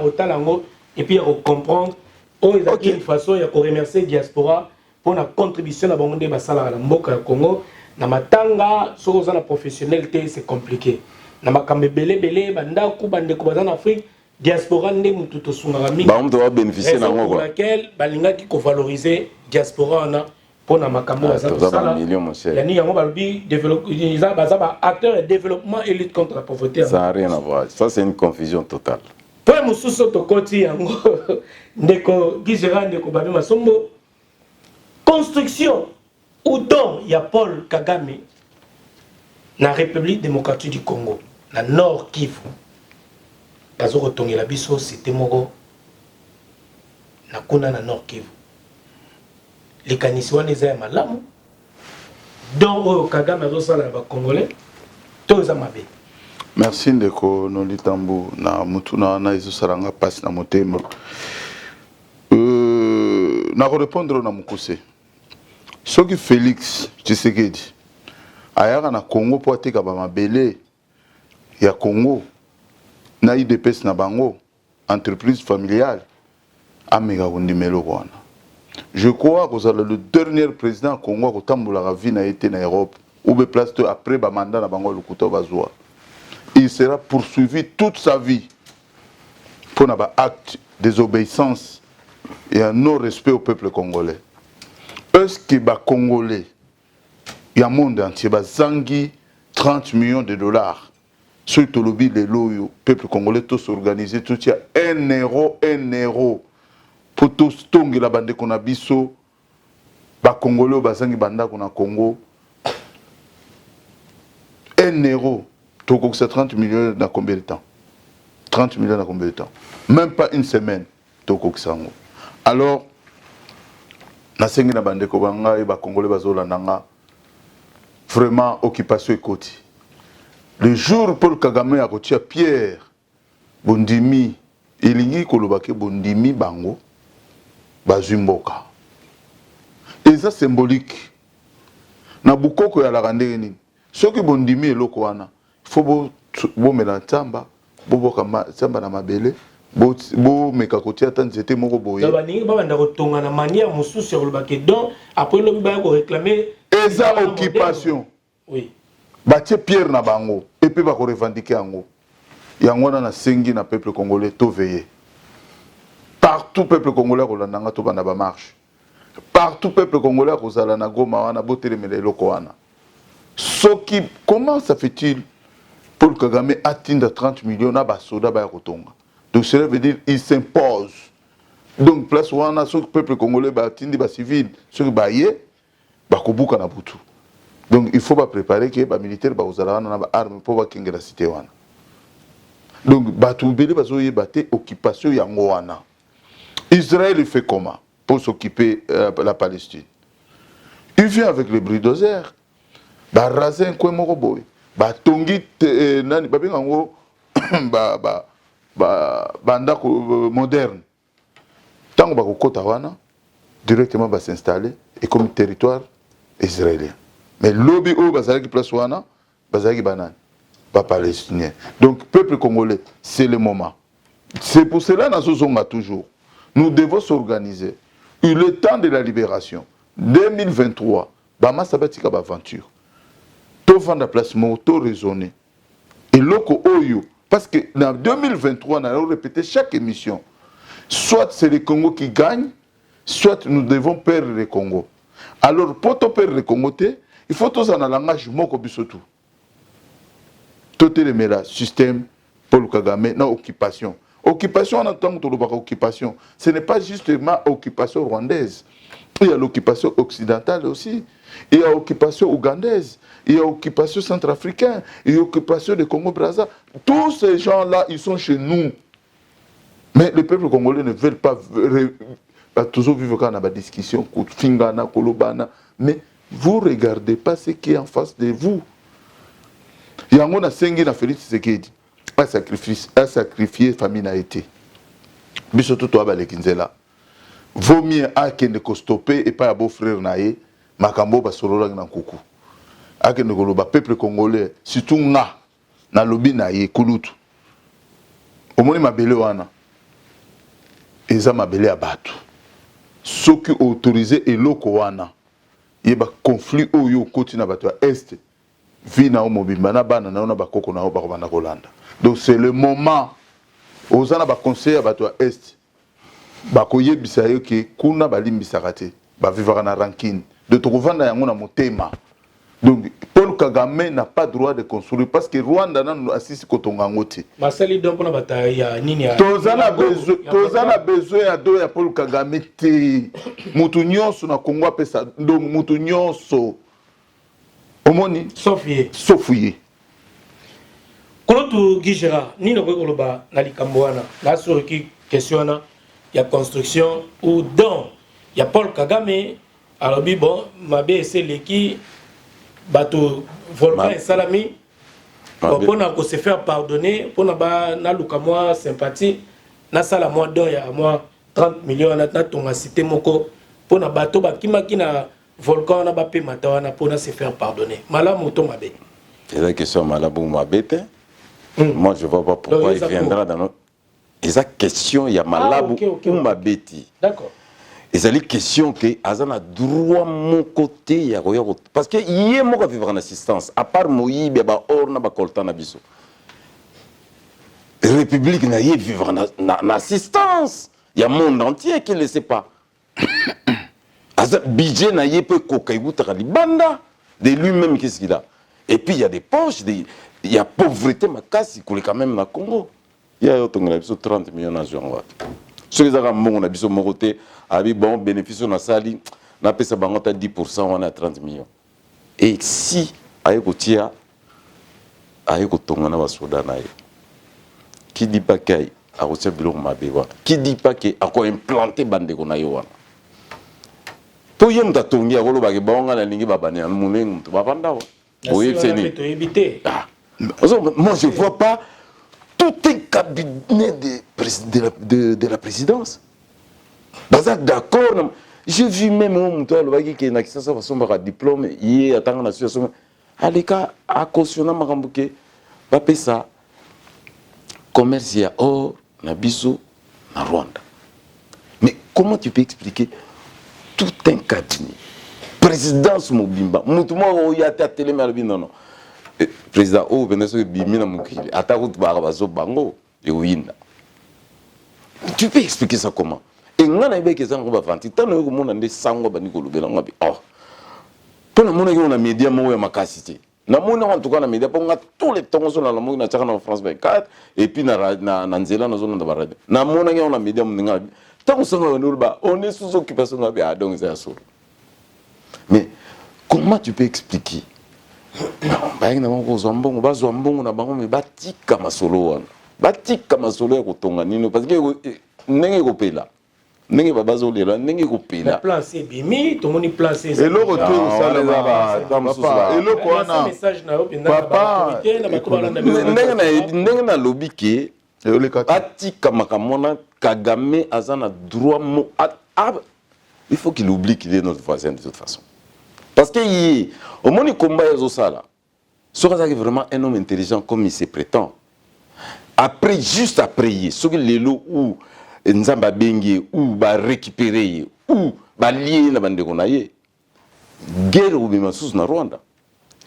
et puis on comprendre. On est une façon de remercier diaspora pour la contribution à Bangonde Basala la Mboka Congo. Na matanga, sur la professionnalité, c'est compliqué. Na makambe belé Bandako Bandeko en Afrique, diaspora ne mututo sungarami.
Bah on doit bénéficier
d'un pour laquelle balinga qui ko valoriser diaspora na pour na makambo
ça million mon cher.
Yani yango balobi développement acteur et développement et lutte contre la pauvreté.
Ça n'a rien à voir. Ça c'est une confusion totale.
Pour mususu to koti yango ndeko gizera ndeko babi masombo construction ou don ya Paul Kagame na République démocratique du Congo na Nord Kivu. Bazo rotongela biso c'était moko na kuna na Nord Kivu. Les canisiens les aiment malamu donc Kagame azosala na ba Congolais to za mabe.
Merci ndeko Nolitambu na mutuna na ezosaranga passe na motema. Na répondre na mukuse. Soki Félix Tshisekedi ayaka na Congo po ateka ba mabele ya Congo na IDPS na bango entreprise familiale amega kondimelo wana. Je crois que c'est le dernier président Congo qui a vie na été en Europe ou be place après ba mandat na bango lukuta bazwa. Il sera poursuivi toute sa vie pour un acte de désobéissance et un non-respect au peuple congolais. Est-ce que les Congolais, il y a un monde entier, zangi 30 millions de dollars, surtout le peuple congolais, tous organisés, tout il y a 1 euro pour tous tongi la bande qu'on a biso, les Congolais, bazangi banda qu'on a Congo, 1 euro. C'est 30 millions dans combien de temps? 30 millions dans combien de temps? Même pas une semaine. Alors, nasengi na bande ko banga e ba Congolais bazola nanga vraiment occupation ekoti. Le jour Paul Kagame a retiré Pierre Bondimi, ilingi kolobake Bondimi bango bazumboka. Et ça symbolique. Na bukoko ya la randere nini. Soki Bondimi eloko wana faut bo mela tamba bo kama tamba na mabele bo meka kotia tan zete moko boye
ba ningi ba banda kotonga na manière mususu sur le baquet donc après le ba ko réclamer
eza occupation
oui
ba tie Pierre na bango et puis ba ko revendiquer yango yango na sengi na peuple congolais to veiller partout peuple congolais ko landanga to banda ba marche partout peuple congolais ko zala na Goma wana botelemela eloko wana soki comment ça fait-il Paul Kagame atteint 30 millions na basoda ba kotonga. Donc cela veut dire il s'impose. Donc place où on a ce peuple congolais ba atteint ba civil, ce qui ba yé ba kobuka na butu. Donc il faut pas préparer que ba militaire ba uzala na ba arme pour ba kinga la cité wana. Donc ba toubele ba zo yebate occupation yango wana. Israël fait comment pour s'occuper la Palestine? Il vient avec les bulldozers. Ba raser un coin moko boy. Ba tongi nani ba bengango ba ndako moderne. Tango ba kokota wana directement ba s'installer et comme territoire israélien. Mais lobby o bazali place wana bazali banane ba palestinien. Donc peuple congolais, c'est le moment. C'est pour cela na zozonga toujours. Nous devons s'organiser. Le temps de la libération 2023 ba masabatika ba aventure. To vendre la place moto raisonner. Et loko oyo parce que en 2023 on a répété chaque émission. Soit c'est le Congo qui gagne, soit nous devons perdre le Congo. Alors pour perdre le Congo, il faut tous en un langage moko bisotu. Tout le système Paul Kagame na occupation. Occupation en tant que occupation, ce n'est pas justement occupation rwandaise. Il y a l'occupation occidentale aussi. Il y a l'occupation ougandaise. Il y a l'occupation centrafricaine. Il y a l'occupation du Congo-Brazza. Tous ces gens-là, ils sont chez nous. Mais le peuple congolais ne veut pas toujours vivre quand on a des discussions, mais vous ne regardez pas ce qui est en face de vous. Il y a un Sengi na Félix Tshisekedi a sacrifié famille na été. Mais surtout toi Balekinzela. Vaut mieux à qu'il ne stopper et pas à beau frère naé makambo ba solola na kuku. A qu'il ne koloba peuple congolais surtout na lobi naé kulutu. Omoni mabele wana. Eza mabele ya batu. Ceux qui autorisé eloko wana. Il y a un conflit oyo koti na bato ya est. Vi na mobimba na bana na ba koko na ba bana kolanda. Donc c'est le moment ozana ba conseil ya bato ya est. Ba koyebisa yo ke kuna balimbisaka te. Ba vivra na rancune. De tovanda yango na motema. Donc Paul Kagame n'a pas droit de construire parce que Rwanda n'a assisi kotonga ngote.
Masali donc na bataille nini ya.
Tozana besoin ya do ya Paul Kagame te. Mutu nyonso na Congo pesa donc mutu nyonso. Omoni Sofié.
Kolotu Gijera nini ko koloba na likambo wana. La sur qui question ya construction ou don ya Paul Kagame alors bon mabe c'est leki bato volcan et salami pour se faire pardonner pour na luka moi sympathie na sala moi don ya moi 30 millions na tonga cité moko pour na bato bakima kina volcan na ba pe matawana pour na se faire pardonner malamu to mabe.
C'est la question malamu mabete. Moi je vois pas pourquoi il viendra dans notre esa question ya malabu ou mabeti.
D'accord.
Et c'est la question que Azana droit mon côté parce que yé mo vivre en assistance à part Moïbe ba or na ba kolta na biso. République na yé vivre en assistance. Il y a monde entier qui ne le sait pas. Azana budget na yé peut kokaibuta libanda de lui-même qu'est-ce qu'il a. Et puis il y a des poches, il y a pauvreté makasi coule quand même na Congo. Il y a 30 millions de gens. Ce qui est à biso moroté avec bon bénéfice na sali na pesa bango ta 10% on a 30 millions. Et si ayekotia ayekotonga na basoda na ye. Qui dit pas qu'il a reçu biloko mabewa. Qui dit pas qu'il a ko implanter bande ko na yo wana. To yem ta tongi ya kolo ba ke bango na lingi babane na munengu to babanda wa. Oui, c'est ni. Moi je vois pas tout un cabinet de la présidence. D'accord. J'ai vu même un qui a un diplôme, il a une situation. Aleka a cautionné Marambuke, Papé ça, commerce ya or, na biso, na Rwanda. Mais comment tu peux expliquer tout un cabinet? Présidence Mobimba, Moutouma, il y a à télé, non. Président o Venezuela bimina mukili atakuti bakabazo bango yowinda. Tu peux expliquer ça comment? Et ngana ibeke zango ba vanti tano ko mona nde sango ba nikolo bela ngabi. Oh. Pona mona ko na media mo ya makasité. Na mona en tout cas na media ponga tous les temps sur la mo na tchaka na France 24 et puis na nzela na zone na barade. Na mona ko na media mo ngabi. Tango sanga ba on est sous occupation ngabi a donc c'est ça. Mais comment tu peux expliquer? Baïna moko zombongo ba zombongo na bango me batika masolo wana batika masolo ya kotonga nino parce que ndenge ko pela ndenge ba bazolela ndenge ko pela
plan c'est bimi to moni plan c'est
et le retour ça les papa et le quoi na
message na
papa
ndenge na lobby ke batika makamona Kagame azana droit mo il faut qu'il oublie qu'il est notre voisin de toute façon. Parce que au moment où combat Zosala, Soraza est vraiment un homme intelligent comme il se prétend. Après, juste après, ce que les lots ou Nzamba Bengue ou va récupérer ou va lier la bande de Gonaye, guerre ou bien sous na Rwanda.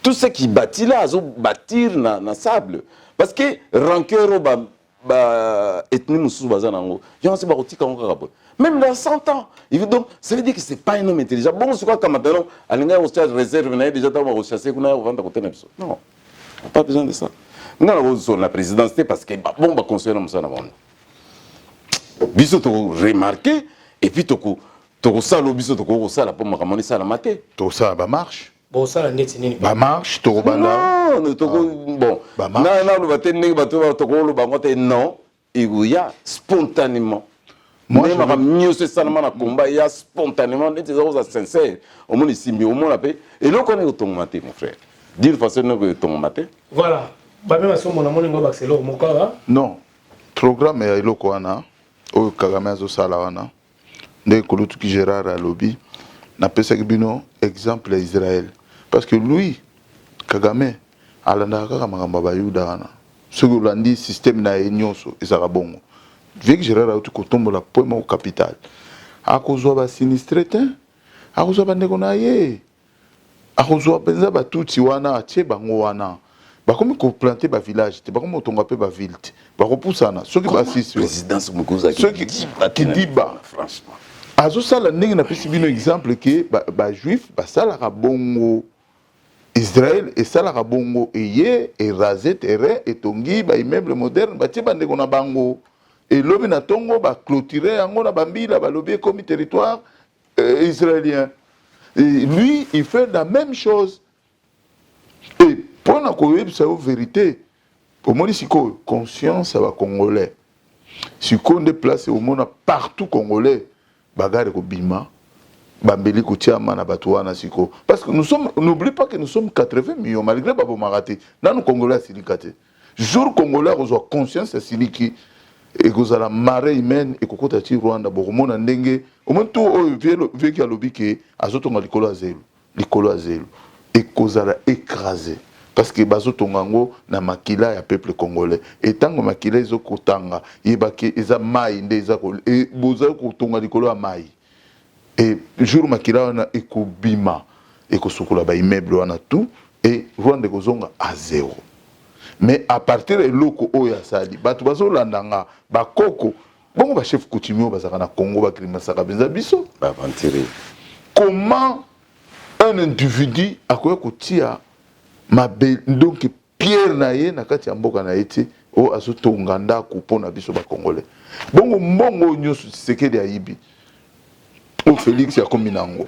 Tout ce qui bâtit là, ils bâtir na sable. Parce que rancœur ba ethnie musu bazanango, y'en sait pas roti quand on même dans 100 ans. Donc, ça veut dire que ce n'est pas un homme intelligent. Bon, c'est quoi comme maintenant, à l'ingé au stade réserve, on a déjà rechassé, on a vendu à côté de ça. Non, pas besoin de ça. Nous avons la présidence, parce que bon, va construire comme ça. Biso to remarqué, et puis to tokosala obiso tokosala po makambo esala mate
tosala bamarche
bosala ndeti nini
bamarche tokobanda
bon naloba te ndenge bato tokoloba yango te non ekoya spontanément mais makambo nyonso esalama na komba ya spontanément neti eza koza sincère omoni simbi omona mpe eloko wana ekotongoma te mon frère d'une façon noko etongoma te
voilà bamema somona moni ngo bakisela moko awa
non programme ya eloko wana oyo kagame azosala wana ndenge kolutuki gérard alobi napesaki bino exemple ya israël parce que lui kagame alandaka kaka makambo ya bayuda wana soki olandi système na ye nyonso ezalaka bongo vieki gérard auti kotombola po moko capital akozwa basinistre te akozwa bandeko na ye akozwa mpenza batuti wana atie bango wana bakomi koplante bavillage te bakomi kotonga mpe baville te bakopusana soki basisi soki kidiba azosala ndenge napesi bino exemple ke bajuif basalaka bongo israel esalaka bongo eye erase terrain etongi baimmeuble moderne batie bandeko na bango elobi na ntongo baclôture yango na bambila balobi ekomi territoire israélien. Et lui il fait la même chose et pour na koyebisa yo vérité omoni sikoyo conscience ya bacongolais sikoyo nde place omona partout congolais bagare kobima bambeli kotiama na bato wana sikoyo parce que nous sommes, n'oublie pas que nous sommes 80 millions malgré babomaka te nanu congolais asilika te jour congolais akozwa conscience asiliki ekozala marée humaine ekokota ti Rwanda bokomona ndenge omoni tu oyo vieki alobi ke azotonga likolo ya zelo ekozala écrasé parce que bazotonga yango na makila ya peuple congolais etango makila ezokotanga yebake eza mai nde eza bozali kotonga likolo ya mai et jour makila wana ekobima ekosukola baimmeuble wana tout et Rwanda ekozonga à zéro. Mais à partir de loko oyo asali bato bazolandanga bakoko bongo ba chef coutumier bazaka na Congo bakrimasaka benza biso
baventurer
comment un individu akoya kotia donc pierre na ye na kati ya mboka na ete o azotonga ndako mpona biso bakongolais bongo mbongo nyonso Tshisekedi ayibi o Félix akomi nango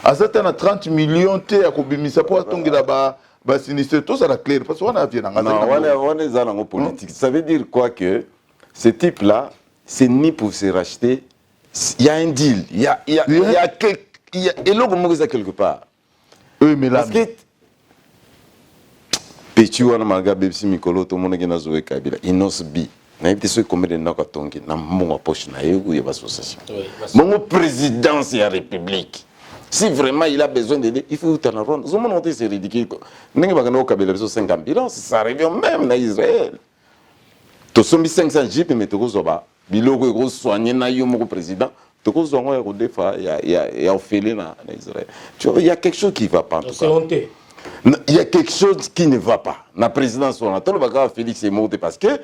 azata na 30 millions te akobimisa po atongela ba sinistre tout ça la clair parce qu'on a vu dans
on est dans politique. Ça veut dire quoi que ce type là c'est ni pour se racheter, il y a un deal, il y a et là comment ça quelque part.
Oui mais là
parce que petit wana malga bebsi mikolo to mona gena zoe kabila inosbi na yebite so combien de naka tongi na mbongo poche na yeku ya association. Mon président de la République. Si vraiment il a besoin d'aider, il faut t'en rendre. C'est ridicule. Ça revient même en Israël. Tu as 500 jeeps, mais tu as gros soigné le président. Tu as il y a Ophélie en Israël. Il y a quelque chose qui ne va pas. Il y a quelque chose qui ne va pas. La présidence, on a Félix est mort parce que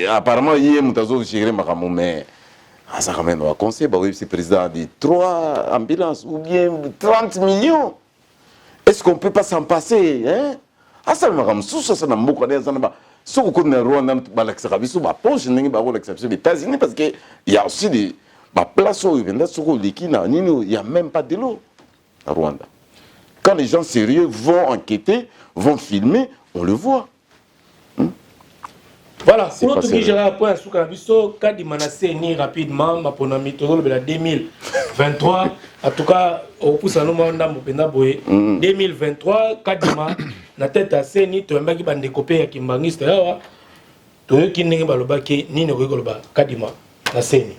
apparemment, il y a un ah, ça ramène au conseil, bah oui, c'est président de 3 ambulances ou bien 30 millions. Est-ce qu'on ne peut pas s'en passer, hein? Ah, ça m'a sous ça n'a beaucoup de temps. Si on connaît Rwanda, l'exception, bah poche, n'est pas l'exception des États-Unis parce que il y a aussi des places où il y a même pas de l'eau à Rwanda. Quand les gens sérieux vont enquêter, vont filmer, on le voit.
Voilà, pour notre Gérard point sous Canabiso, quand il m'a ni rapidement, ma pour notre 2023, en tout cas, au pouce à nous, on a 2023, quand il m'a la tête à Seni, tu as un qui découpé à Kimbangiste, tu as qui n'est pas le baquet, ni ne rigole pas, quand il m'a la Seni.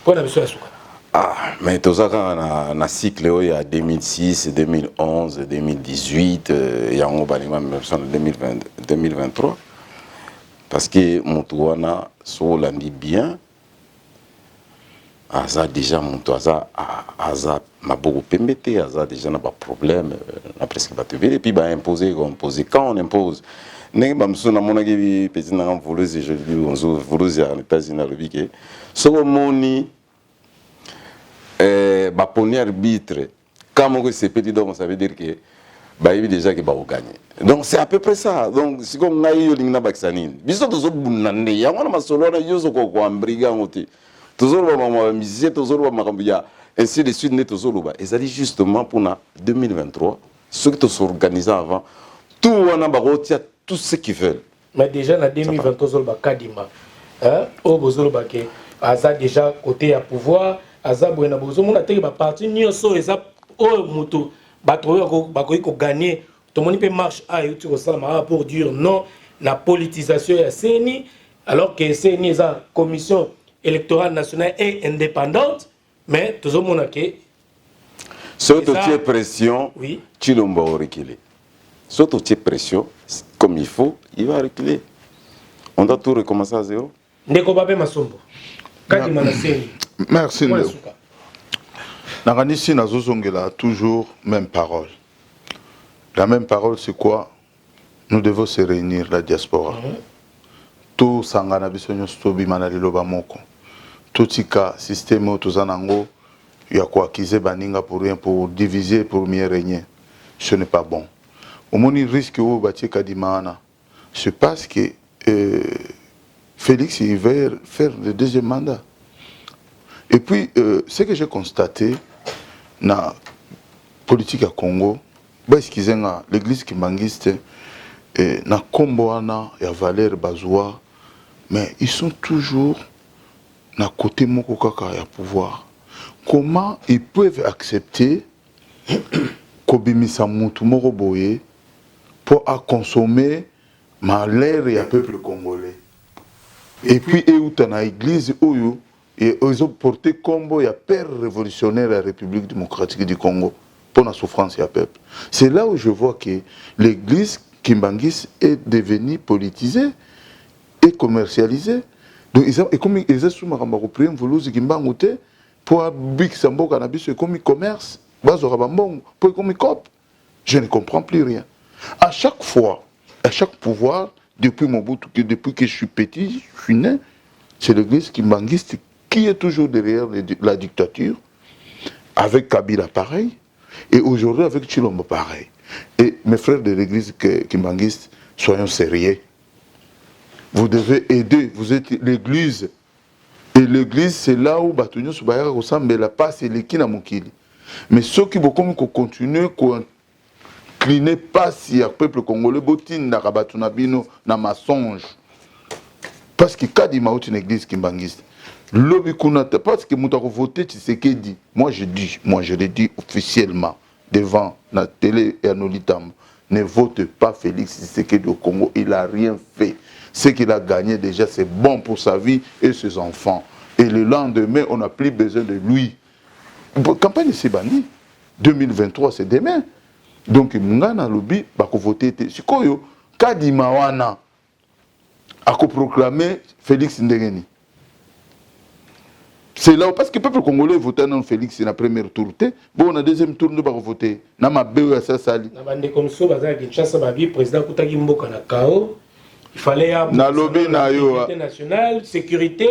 Pour la mission à Souka.
Ah, mais tout ça, quand on a cycle, il y a 2006, 2011, 2018, il y a un baliment, même 2023. Parce que Moutouana, so l'andi bien, Aza déjà Moutouaza, Aza m'a beaucoup permetté, Aza déjà n'a pas de problème, n'a presque pas de vie, et puis bah imposer, quand on impose, n'est pas monsieur n'a mon avis, petit n'a voleuse, je dis on se voleuse en États-Unis à l'objet, so moni, bah poni arbitre, quand on se petit donc ça veut dire que bah il déjà que bah on gagne. Donc c'est à peu près ça. Donc si comme naïo lingna baksanine. Biso to zo bunande ya wana masolo na yozo ko ambriga ngote. tozoloba makambo musicien tozoloba makambo ya ainsi de suite nde tozoloba ezali justement mpona 2023 soki tosorganise avant tout wana bakotia tout ce qu'ils veulent.
Mais déjà en 2020 tozoloba kadima oyo bozoloba ke aza déjà côté ya pouvoir aza boye na bozomona teke baparti nyonso eza oyo moto bato oyo bakoki koganye tomoni mpe marche a euti kosalama pour dire non la politisation ya CENI alors que CENI eza commission électorale nationale et indépendante mais tozomona ke
soki totie pression Tshilombo areculer soki totie pression comme il faut il va reculer on doit tout recommencer à zéro.
Ndeko Babe Masombo kadima na CENI.
Merci Léo. Nakanisi nazozongela toujours même parole. La même parole c'est quoi? Nous devons se réunir la diaspora. Tout sangana biso nyonso tobima liloba moko. Tout tika système tozanango ya koakize baninga pour rien pour diviser pour mieux régner. Ce n'est pas bon. Au moins il risque au batie kadimana. C'est parce que Félix il va faire le deuxième mandat. Et puis ce que j'ai constaté na politique à Congo, l'église kimbangiste na Komboana et Valère Bazoua, mais ils sont toujours na côté moko kaka ya pouvoir. Comment ils peuvent accepter kobimisa mutu moko boye pour à consommer malheur ya peuple congolais? Et puis na église oyo et ils ont porté combo ya père révolutionnaire de la République démocratique du Congo pour la souffrance du peuple. C'est là où je vois que l'église Kimbangis est devenue politisée et commercialisée. Donc ils ont comme ils ont souvent repris un volume Kimbangote pour big sambo cannabis comme commerce, base rabambong pour comme cop. Je ne comprends plus rien. À chaque fois, à chaque pouvoir depuis Mobutu, depuis que je suis petit, je suis né, c'est l'église Kimbangiste qui est toujours derrière la dictature, avec Kabila pareil, et aujourd'hui avec Tshilombo pareil. Et mes frères de l'église Kimbangiste, soyons sérieux. Vous devez aider, vous êtes l'église. Et l'église, c'est là où Batonio Subaya ressemble la passe et l'équina mokili. Mais ceux qui vont continuer à incliner pas si le peuple congolais botine na rabatunabino na mensonge. Parce que quand il m'a une église Kimbangiste, lobby kunata parce que muta voté Tshisekedi. Moi je le dis officiellement devant la télé et à Nolitam, ne vote pas Félix Tshisekedi au Congo, il a rien fait. Ce qu'il a gagné déjà c'est bon pour sa vie et ses enfants. Et le lendemain, on n'a plus besoin de lui. Campagne c'est banni. 2023 c'est demain. Donc mungana lobby ba ko voter sikoyo kadima wana a proclamé Félix Ndengeni. C'est là parce que le peuple congolais votait non Félix dans la première tour. Bon, on a deuxième tour, nous allons voter. Dans ma BE, ça sali.
Dans la comme ça, le président Koutaki Mboka na KO. Il fallait avoir sécurité nationale, sécurité.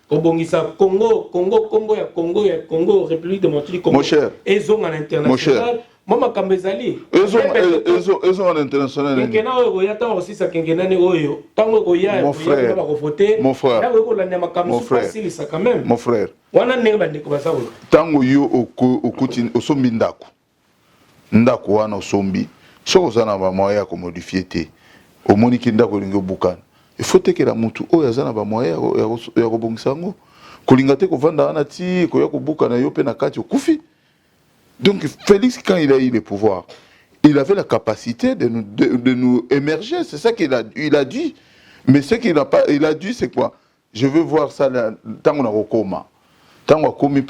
Kobongisa Congo, République démocratique du Congo.
Mon cher.
Et ils ont à l'international. Mama Kambezali.
Ils ont à l'international. Mon frère. Mon frère. Mon frère. Tango yo okuti osombi ndako. Ndako wana osombi. Soko zana ba moya ko modifier te. Omoni ki ndako lingo bukana. Il faut que la mutu oyo azana ba moya ya kobongisa ngo. Kolinga te ko vanda wana ti ko ya ko bukana yo pe na kati okufi. Donc Félix, quand il a eu le pouvoir, il avait la capacité de nous émerger. C'est ça qu'il a dit. Mais ce qu'il n'a pas, il a dit, c'est quoi? Je veux voir ça tant qu'on a recoma. Tant qu'on a commis,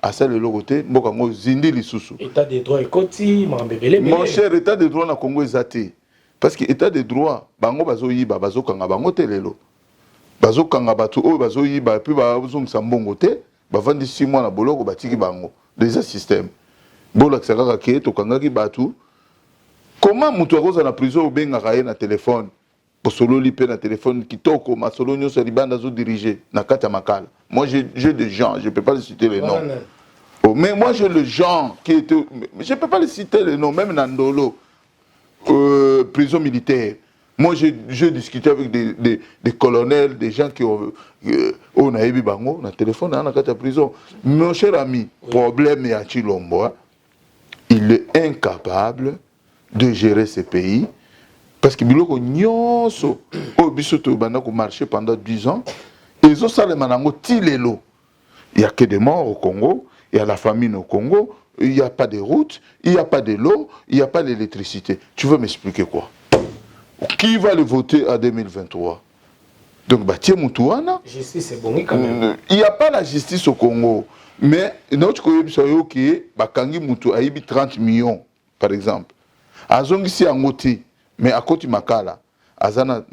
à ça le côté, bon, zindi lisusu.
État de droit et côté,
mon cher, état de droit na Congo est athée. Parce que état de droit, bango bazo yiba, bazo kanga bango telelo. Bazo kanga batu o bazo yiba, puis bazo msambongo te, bavandi 6 mois na boloko batiki bango. Déjà système. Bola kisaka ke to kangaki batu. Comment mutu akoza na prison obenga kaye na téléphone? Posolo li pe na téléphone kitoko masolo nyoso libanda zo diriger na kata makala. Moi j'ai des gens, je peux pas les citer les noms. Oh, mais moi j'ai le genre qui était je peux pas les citer les noms même Nandolo prison militaire. Moi, j'ai discuté avec des colonels, des gens qui ont eu bango, na téléphone, dans la prison. Mon cher ami, problème est à Chilombo. Il est incapable de gérer ce pays. Parce que biloko nyonso o biso to banda ko marcher pendant 10 ans et zo sale manango tilelo. Il y a que des morts au Congo, il y a la famine au Congo, il n'y a pas de routes, il n'y a pas de l'eau, il n'y a pas d'électricité. Tu veux m'expliquer quoi? Qui va le voter en 2023? Donc Batie Moutouana.
Justice c'est bon quand même.
Il n'y a pas la justice au Congo, mais notre Koyebisoyo qui est Bakangi Moutou a 30 millions par exemple. Azongisi Angoti. Mais à côté Makala, Azana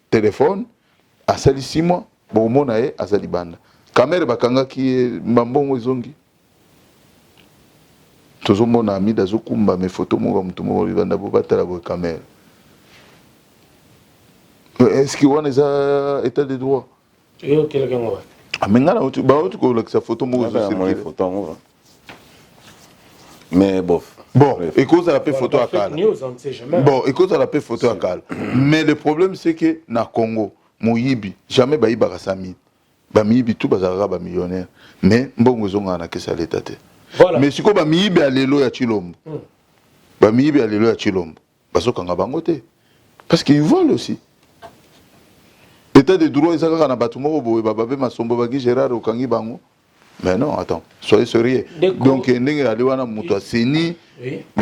téléphone, à Sali 6 mois, bon monae, Azali Banda. Kamere Bakanga qui est Mbambon Zongi. Tozo mon ami d'Azokumba, mes photos, mon gars, Vivanda Bobata, la caméra. Est-ce qu'il y a un état de droit? Ah, mais là, tu as sa photo, mon gars, mais bof. Bon, et cause à la paix photo à Cal. Bon, et cause à la paix photo à Cal. Mais le problème, c'est que dans le Congo, Moyibi, jamais Baï Barasami. Bamibi, tout Bazara, ba millionnaire. Mais, bon, on a que ça l'état. Mais si on a Miyibi à l'élo à Chilombo, Bamibi à l'élo à Chilombo, parce qu'on a bangoté. Parce qu'ils volent aussi. État de droit, ils ont un bâtiment, ils ont un sombo, Gérard, au Kangi Bango. Mais non, attends, soyez sérieux. Donc, il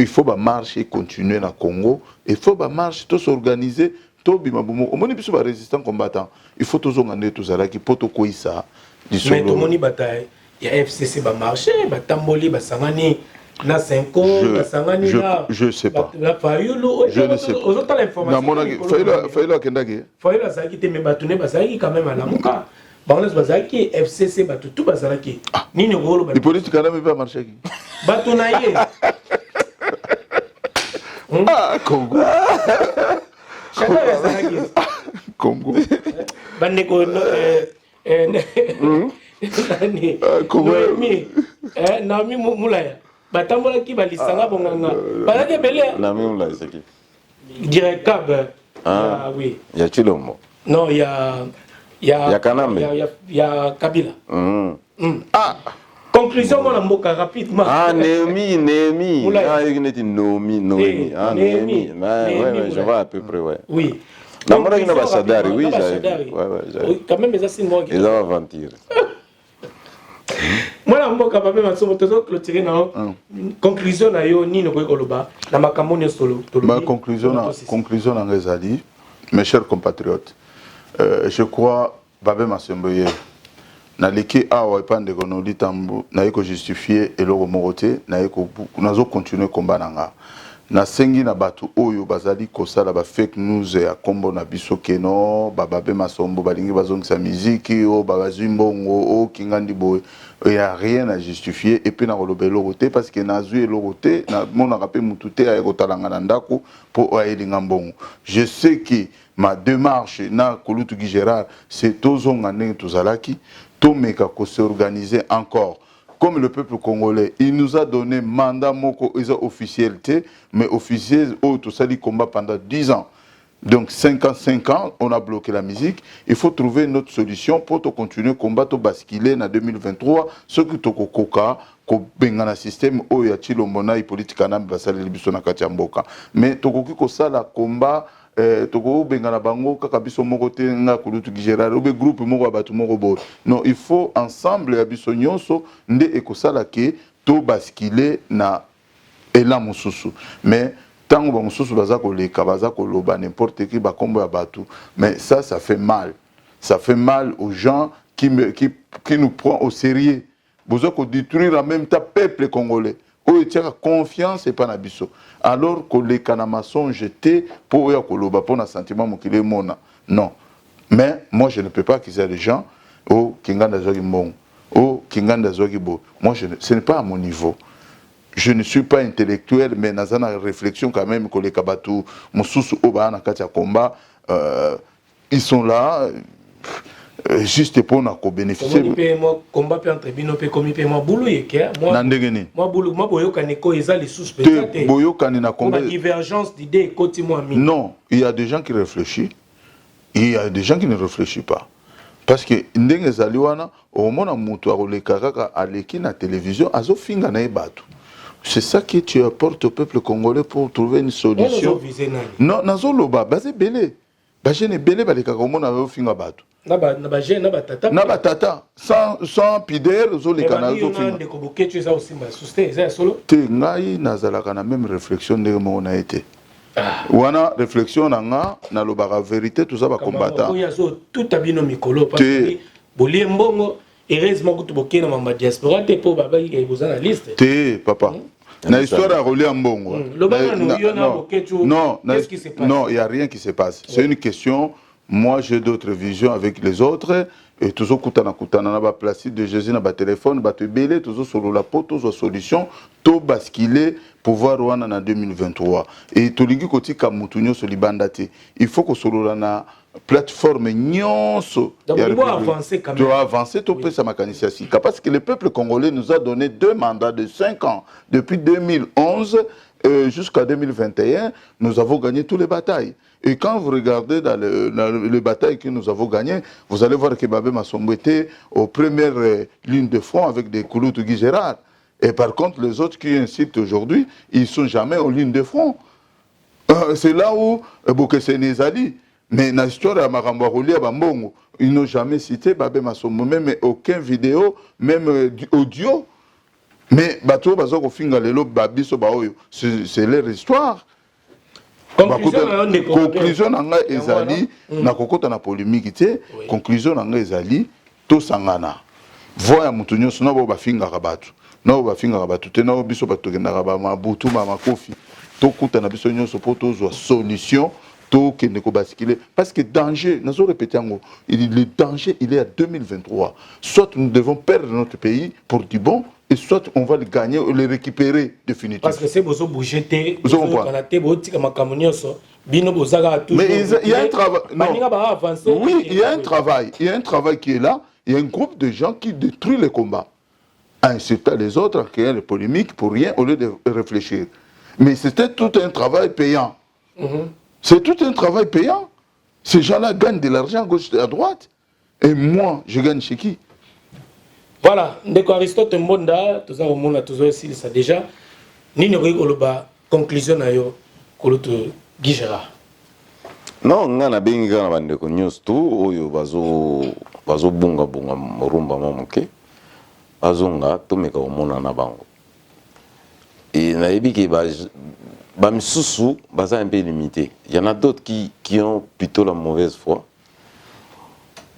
faut marcher, continuer dans le Congo. Il faut marcher, tout s'organiser. Tout le monde est résistant combattant. Il faut tous organiser tout ça, qui peut tout ça.
Mais tout le monde bataille. Il y a FCC va marcher, va tamboli, va sangani. Na 5 ans,
je sais pas.
Je ne sais pas. Aux autres l'information.
Faïla
Zaki mais batoune bazaki quand même à la mouka. Bangladesh bazaki FCC batutu bazaki. Ni ne golo.
Les politiques quand même pas marcher.
Batounaye.
Ah Congo.
Chacun bazaki.
Congo.
Bandeko Noemi. Naomi Moulaya. Batambola qui balisanga bonganga. Balake belé.
Naomi Moulaya c'est qui?
Direct Cab.
Ah
oui.
Il y a Chilombo.
Non, il y a
Kanambe.
Il y a Kabila.
Ah.
Conclusion mon amboka rapidement.
Ah Némi. Ah il est Nomi. Ah Némi. Ouais, je vois à peu près ouais.
Oui.
La mort est ambassadeur, oui, j'avais.
Ouais. Quand même les assignes moi qui.
Ils ont aventure.
Moi la mboka papa masomo tozo clôturer na conclusion na yo ni no ko koloba na makambo ne solo.
Ma conclusion en Rezali, mes chers compatriotes. Je crois Babé Masemboye na leki awa epande kono litambo na yeko justifier eloko morote na yeko nazo continuer combat nanga na sengi na batu oyo bazali kosala ba fake news ya kombo na biso keno Babé Masombo balingi bazongisa muziki o bagazimbongo o kingandi boy. Il n'y a rien à justifier et puis na koloba eloko parce que na zui eloko te na mona kape mutute ya kotalanga na ndako po ayelinga mbongo. Je sais que ma démarche na Kolutu Gérard c'est tozonga ndenge tozalaki tomeka ko s'organiser encore comme le peuple congolais. Il nous a donné mandat moko officialité mais officiel au tout ça dit combat pendant 10 ans. Donc 5 ans, on a bloqué la musique. Il faut trouver une autre solution pour continuer le combat, pour basculer en 2023. Ce qui est au coca, ko benga na système o ya Chilombona politique anam basali libiso na kati ya mboka. Mais tokoki ko sala combat toko benga na bango kaka biso moko te nga Kolutu Gérard obe groupe moko batu moko bo. Non, il faut ensemble ya biso nyonso nde ekosala ke to basculer na elan mususu. Mais tant que mususu baza koleka baza koloba n'importe qui bakombo ya batu. Mais ça fait mal. Ça fait mal aux gens qui nous prend au sérieux. Vous avez détruire en même temps le peuple congolais. Où il tient confiance et pas nabiso. Alors que les Kanama sont jetés pour un sentiment qu'il est mona. Non. Mais moi je ne peux pas qu'ils aient des gens au Kinganda Zogibon, au Kinganda Zogibo. Moi ce n'est pas à mon niveau. Je ne suis pas intellectuel, mais dans une réflexion quand même que les Kabatu, Moussous Oba, Nakatia Komba, ils sont là. juste pour na ko bénéficier
moi combat entre bino pe komi pe moi boulou yeke moi moi boulou moi boyoka neko eza les sous peut-être
boyoka ni na combat
divergence d'idées côté moi mi
non il y a des gens qui réfléchissent il y a des gens qui ne réfléchissent pas parce que ndenge ezali wana omona mutu akoleka kaka aleki na télévision azofinga na ebatu. C'est ça que tu apportes au peuple congolais pour trouver une solution. Non, nazo loba basé belé. Ba jeune belé ba leka komona azofinga batu.
Na ba jeune na ba tata.
Na ba tata sans pider zo leka na azofinga.
De koboke tu ça aussi ma susté ça solo.
Te ngai nazalaka na même réflexion de mo na été. Wana réflexion na na lobaka vérité tout ça ba combattant.
Il y a tout abino mikolo parce que bolie mbongo heureusement que tu boké na mamba diaspora te po baba yi boza na liste.
Te papa. Na histoire à relier en mbongo. Non, qu'est-ce qui se passe? Non, il n'y a rien qui se passe. C'est une question. Moi, j'ai d'autres visions avec les autres. Et toujours kutana na ba place de Jésus na ba téléphone, ba te belé toujours sur la peau, toujours solution, tout basculer pouvoir wana na 2023. Et tolingi koti kamutunyo sur libandate. Il faut que sur la plateforme nyonso.
Donc il doit avancer quand même.
Tu dois avancer tout peut ça mécanicien. Parce que le peuple congolais nous a donné 2 mandats de 5 ans depuis 2011 jusqu'à 2021, nous avons gagné toutes les batailles. Et quand vous regardez dans les batailles que nous avons gagnées, vous allez voir que Babé Massombo était aux premières lignes de front avec des Kouloutou Guy Gérard. Et par contre, les autres qui incitent aujourd'hui, ils ne sont jamais aux lignes de front. C'est là où Bokese Nezali, mais dans l'histoire de Marambo Roli à Bambongo, ils n'ont jamais cité Babé Massombo, même aucun vidéo, même audio. Mais bateau bazoko finga lelo babiso baoyo, c'est leur histoire. Conclusion nanga ezali na kokota na polémique te, conclusion nanga ezali to sangana. Voya mutu nyonso na bo bafinga kabatu. Na bo bafinga kabatu te na biso batokenda ba mabutu ba makofi. To kuta na biso nyonso po to zo solution to kende ko basculer parce que danger, nazo répéter ngo, le danger il est à 2023. Soit nous devons perdre notre pays pour du bon et soit on va le gagner ou le récupérer définitivement.
Parce que c'est besoin de bouger, mais il
y a un travail. Oui, il y a un travail. Il y a un travail qui est là. Il y a un groupe de gens qui détruit les combats. Insultant les autres, en créant les polémiques pour rien au lieu de réfléchir. Mais c'était tout un travail payant. C'est tout un travail payant. Ces gens-là gagnent de l'argent à gauche et à droite. Et moi, je gagne chez qui?
Voilà, ndeko Aristote Mbonda, toza omona tozo esili ça déjà. Nini okoki koloba conclusion na yo koloto Guy Gérard.
Non, nga na bengi kana bandeko nyonso tu oyo bazo bunga morumba moke. Bazonga tomeka omona na bango. Et nayebi ke ba misusu baza un peu limité. Il y en a d'autres qui ont plutôt la mauvaise foi.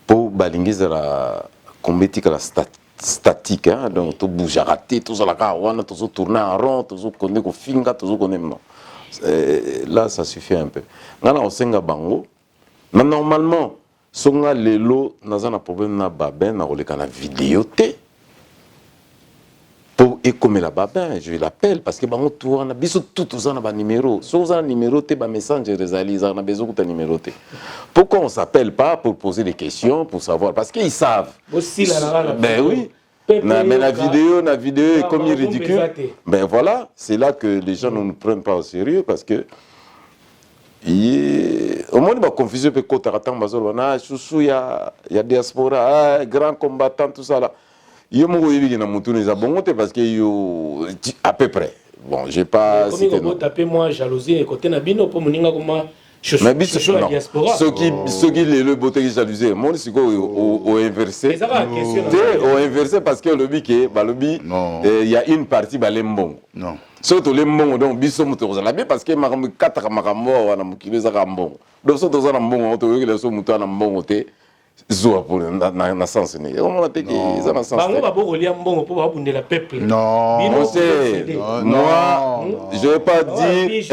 Pour balingiza la combattre la statique, hein? Donc tout bouge à rater, tout ça la carouane, tout ça tourner en rond, tout ça connaît qu'on finga, tout ça connaît non. Là ça suffit un peu. Là on senga bango. Mais normalement, songa lelo nazana problème na babin na roleka na vidéo té. Pour écouter la babin, je l'appelle parce que bango tout on a biso tout ça na ba numéro. So ça numéro té ba messenger réalise on a besoin de numéro té. Pourquoi on s'appelle pas pour poser des questions, pour savoir parce qu'ils savent.
Aussi la
ben oui. Mais la vidéo est comme ridicule. Ben voilà, c'est là que les gens ne nous prennent pas au sérieux parce que au moins il va confuser peut côté attend bazolo na chouchou il y a diaspora grand combattant tout ça là. Yo mo yebi na mutu neza bongote parce que yo à peu près. Bon, j'ai pas
cité non. Taper moi jalousie et côté na bino pour moninga comment
mais biso la diaspora. Ceux qui le beauté qui jalousie, moi c'est quoi au inversé. Au inversé parce que le biké, ba le bi il y a une partie ba lembongo.
Non.
Surtout les mbongo donc biso mutu za la bien parce que makambo 4 makambo wana mukilo za mbongo. Donc surtout za mbongo to yo le so mutu na mbongo te. Zoa pour na sens ni on a teki ça na sens
bango ba bokolia mbongo pour babundela peuple
non
moi je vais pas dire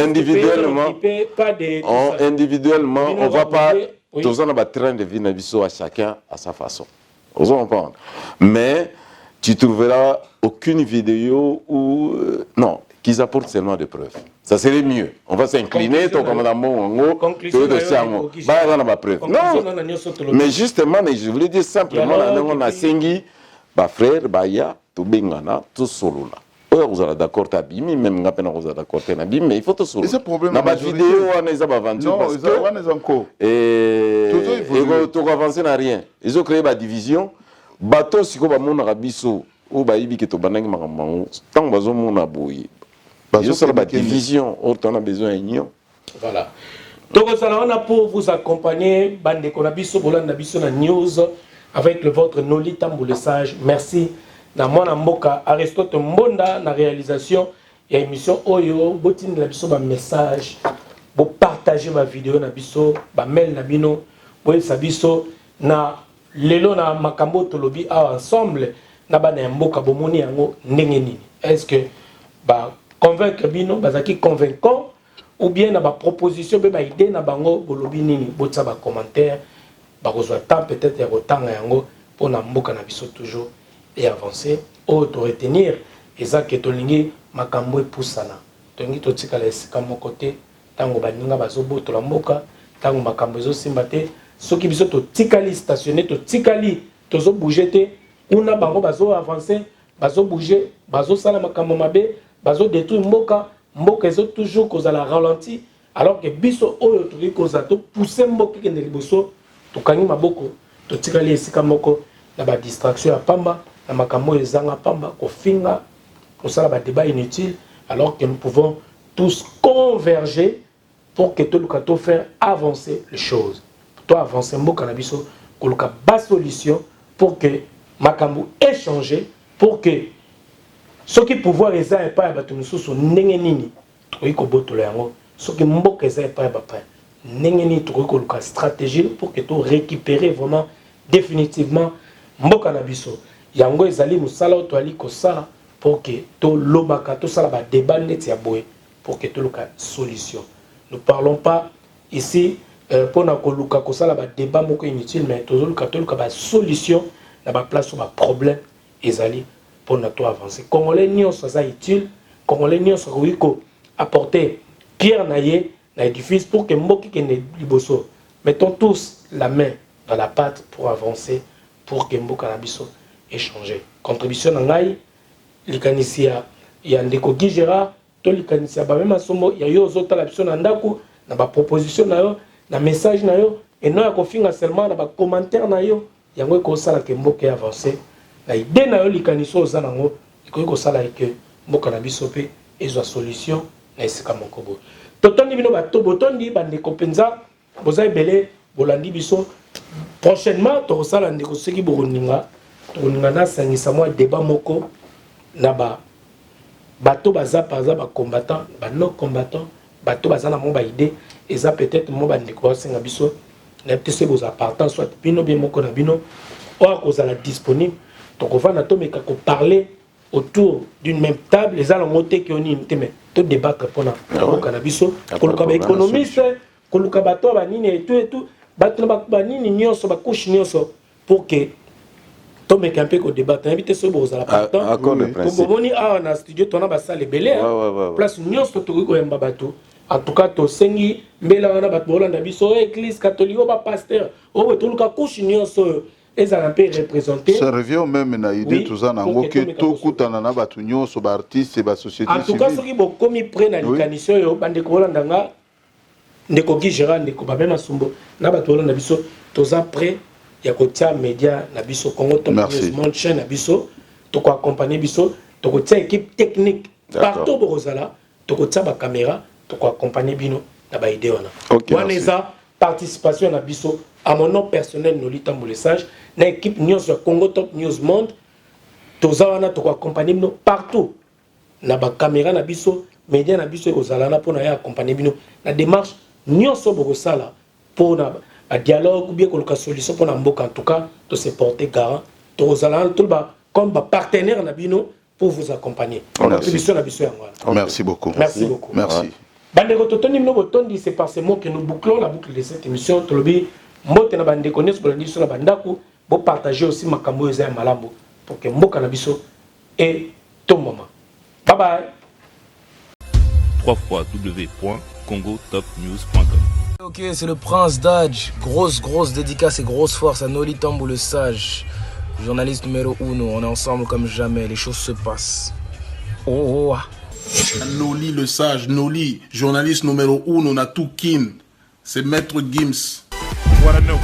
individuellement on va pas tous on a ba train de vie na biso à chacun à sa façon vous comprenez mais tu trouveras aucune vidéo où non qu'ils apportent seulement des preuves. Ça serait mieux. On va s'incliner, tout comme dans mon preuve. Non, mais justement, je voulais dire simplement, on a Sengi, frère, Baya, tout Bengana, tout solo là. Vous êtes d'accord, même vous êtes d'accord, mais il faut tout solo.
C'est problème.
Dans ma vidéo, on est aventure.
Non,
parce
on est encore.
Et tout avancé n'a rien. Ils ont créé la division. Bateau, si vous avez un rabisso, ou baïbi qui est au banang maramang, tant que vous avez un bouilli. Ils ont la division, on a besoin d'union.
Voilà. Donc, on a pour vous accompagner, Bande Konabiso, Bolanda Biso, na news, avec le vôtre Noli Tamboule Sage. Merci. Na mwana mboka Aristote Mbonda na réalisation ya émission Oyo botine la biso ba message bo partager ma vidéo na biso ba mail na bino bo sabiso na lelo na makambo tolobi a ensemble na ba na mboka bomoni yango ndenge nini. Est-ce que ba convaincre bino bazaki convaincant ou bien na ba proposition be ba idée na bango bolobi nini botsa ba commentaire ba kozwa temps peut-être ya kotanga yango pour na mboka na biso toujours et avancer, auto retenir, et ça que tolingi makambo e poussana. Tongi totika la esika mon côté, tango baninga bazobo to la mboka, tango makambo zo simbate, soki biso to tikali stationner, to tikali tozo bouger te, una bango bazo avancer, bazo bouger, bazo sala makambo mabe, bazo détruire mboka, mboka ezo toujours cause la ralenti, alors que biso oyo toki cause to pousser mboka kende liboso, to kangi maboko, to tikali esika moko na ba distraction ya pamba. Na makambo ezanga pamba kofinga kosala ba débat inutile alors que nous pouvons tous converger pour que tout le cas faire avancer les choses. Pour toi avancer mboka na biso koluka ba solution pour que makambo échanger pour que ceux qui pouvoir eza pas bato mususu ndenge nini toyi ko botola yango ceux qui mboka eza pas ba pa ndenge nini toyi ko luka stratégie pour que tout récupérer vraiment définitivement mboka na biso. Yango ezali musala otoali kosala pour que to lobaka to sala ba débat net ya boye pour que to luka solution. Nous parlons pas ici pour na koluka kosala ba débat moko inutile mais to luka ba solution na ba place ba problème ezali pour na to avancer. Congolais nyonso ça utile, Congolais nyonso ko apporter pierre naie na édifice pour que mboki kene liboso. Mettons tous la main dans la pâte pour avancer pour que mboka na biso échanger. Contribution nangai likanisi ya ndeko Gijera to likanisi ya ba même somo ya yo zota la biso na ndako na ba proposition na yo na message na yo et non ya kofinga seulement na ba commentaire na yo yango ko sala ke mboka avancer na idée na yo likanisi oza nango ko sala ke mboka na biso pe ezwa solution na esika moko bo totondi bino bato botondi bande kopenza boza ebele bolandi biso prochainement to sala ndeko seki boninga toninga sangisa moi débat moko na ba bato baza par exemple ba combattant ba non combattant bato baza na mo ba idée et ça peut-être mo ba ndeko senga biso na peut-être vos appartants soit bino bien moko na bino or ko la disponible donc on va na to meka ko parler autour d'une même table les allons monter qui on y mais to débattre pour na ko na biso ko luka ba économiste ko luka bato ba nini et tout bato ba nini nyonso ba couche nyonso pour que Tom est un peu au débat. Invité ce beau à la partant. Comme on a un studio, on a basa les belés. Place union sur tout le bateau. En tout cas, to sengi, mais on a battu la biso église catholique, on va pasteur. On tout le cas couche union sur les un peu représentés.
Ça revient même na idée tout ça na ngoke to kutana na battu union sur artiste et ba société civile.
En tout cas, ceux qui beaucoup mis prennent la licanisation yo bande ko landanga ndeko Gijera ndeko ba même asumbo na battu la biso toza prêt. Il y a côté média na biso Congo Top News chaîne na biso to ko accompagner biso to ko équipe technique partout borozala to ko ba caméra to ko accompagner bino na ba idée wana waneza participation na biso à mon nom personnel Noli Tamboule Sage na équipe news Congo Top News Monde to za wana to ko accompagner bino partout na ba caméra na biso média na biso ozala na pour na accompagner bino na démarche nyonso borosala pour na un dialogue ou bien que solution pour en tout cas de se porter garant comme partenaire nabino pour vous accompagner.
Merci beaucoup.
Merci beaucoup.
Merci.
C'est par ces mots que nous bouclons la boucle de cette émission. Tolobi mbote na bande connaître pour la discussion na bandaku pour partager aussi makambo eza malambo pour que mboka na biso et ton moment. Bye bye.
www.congotopnews.com.
Ok, c'est le Prince Dodge. Grosse dédicace et grosse force à Noli Tambou le Sage. Journaliste numéro 1, on est ensemble comme jamais, les choses se passent. Oh.
Noli le Sage, Noli, journaliste numéro 1, on a tout kin. C'est Maître Gims.
What I know.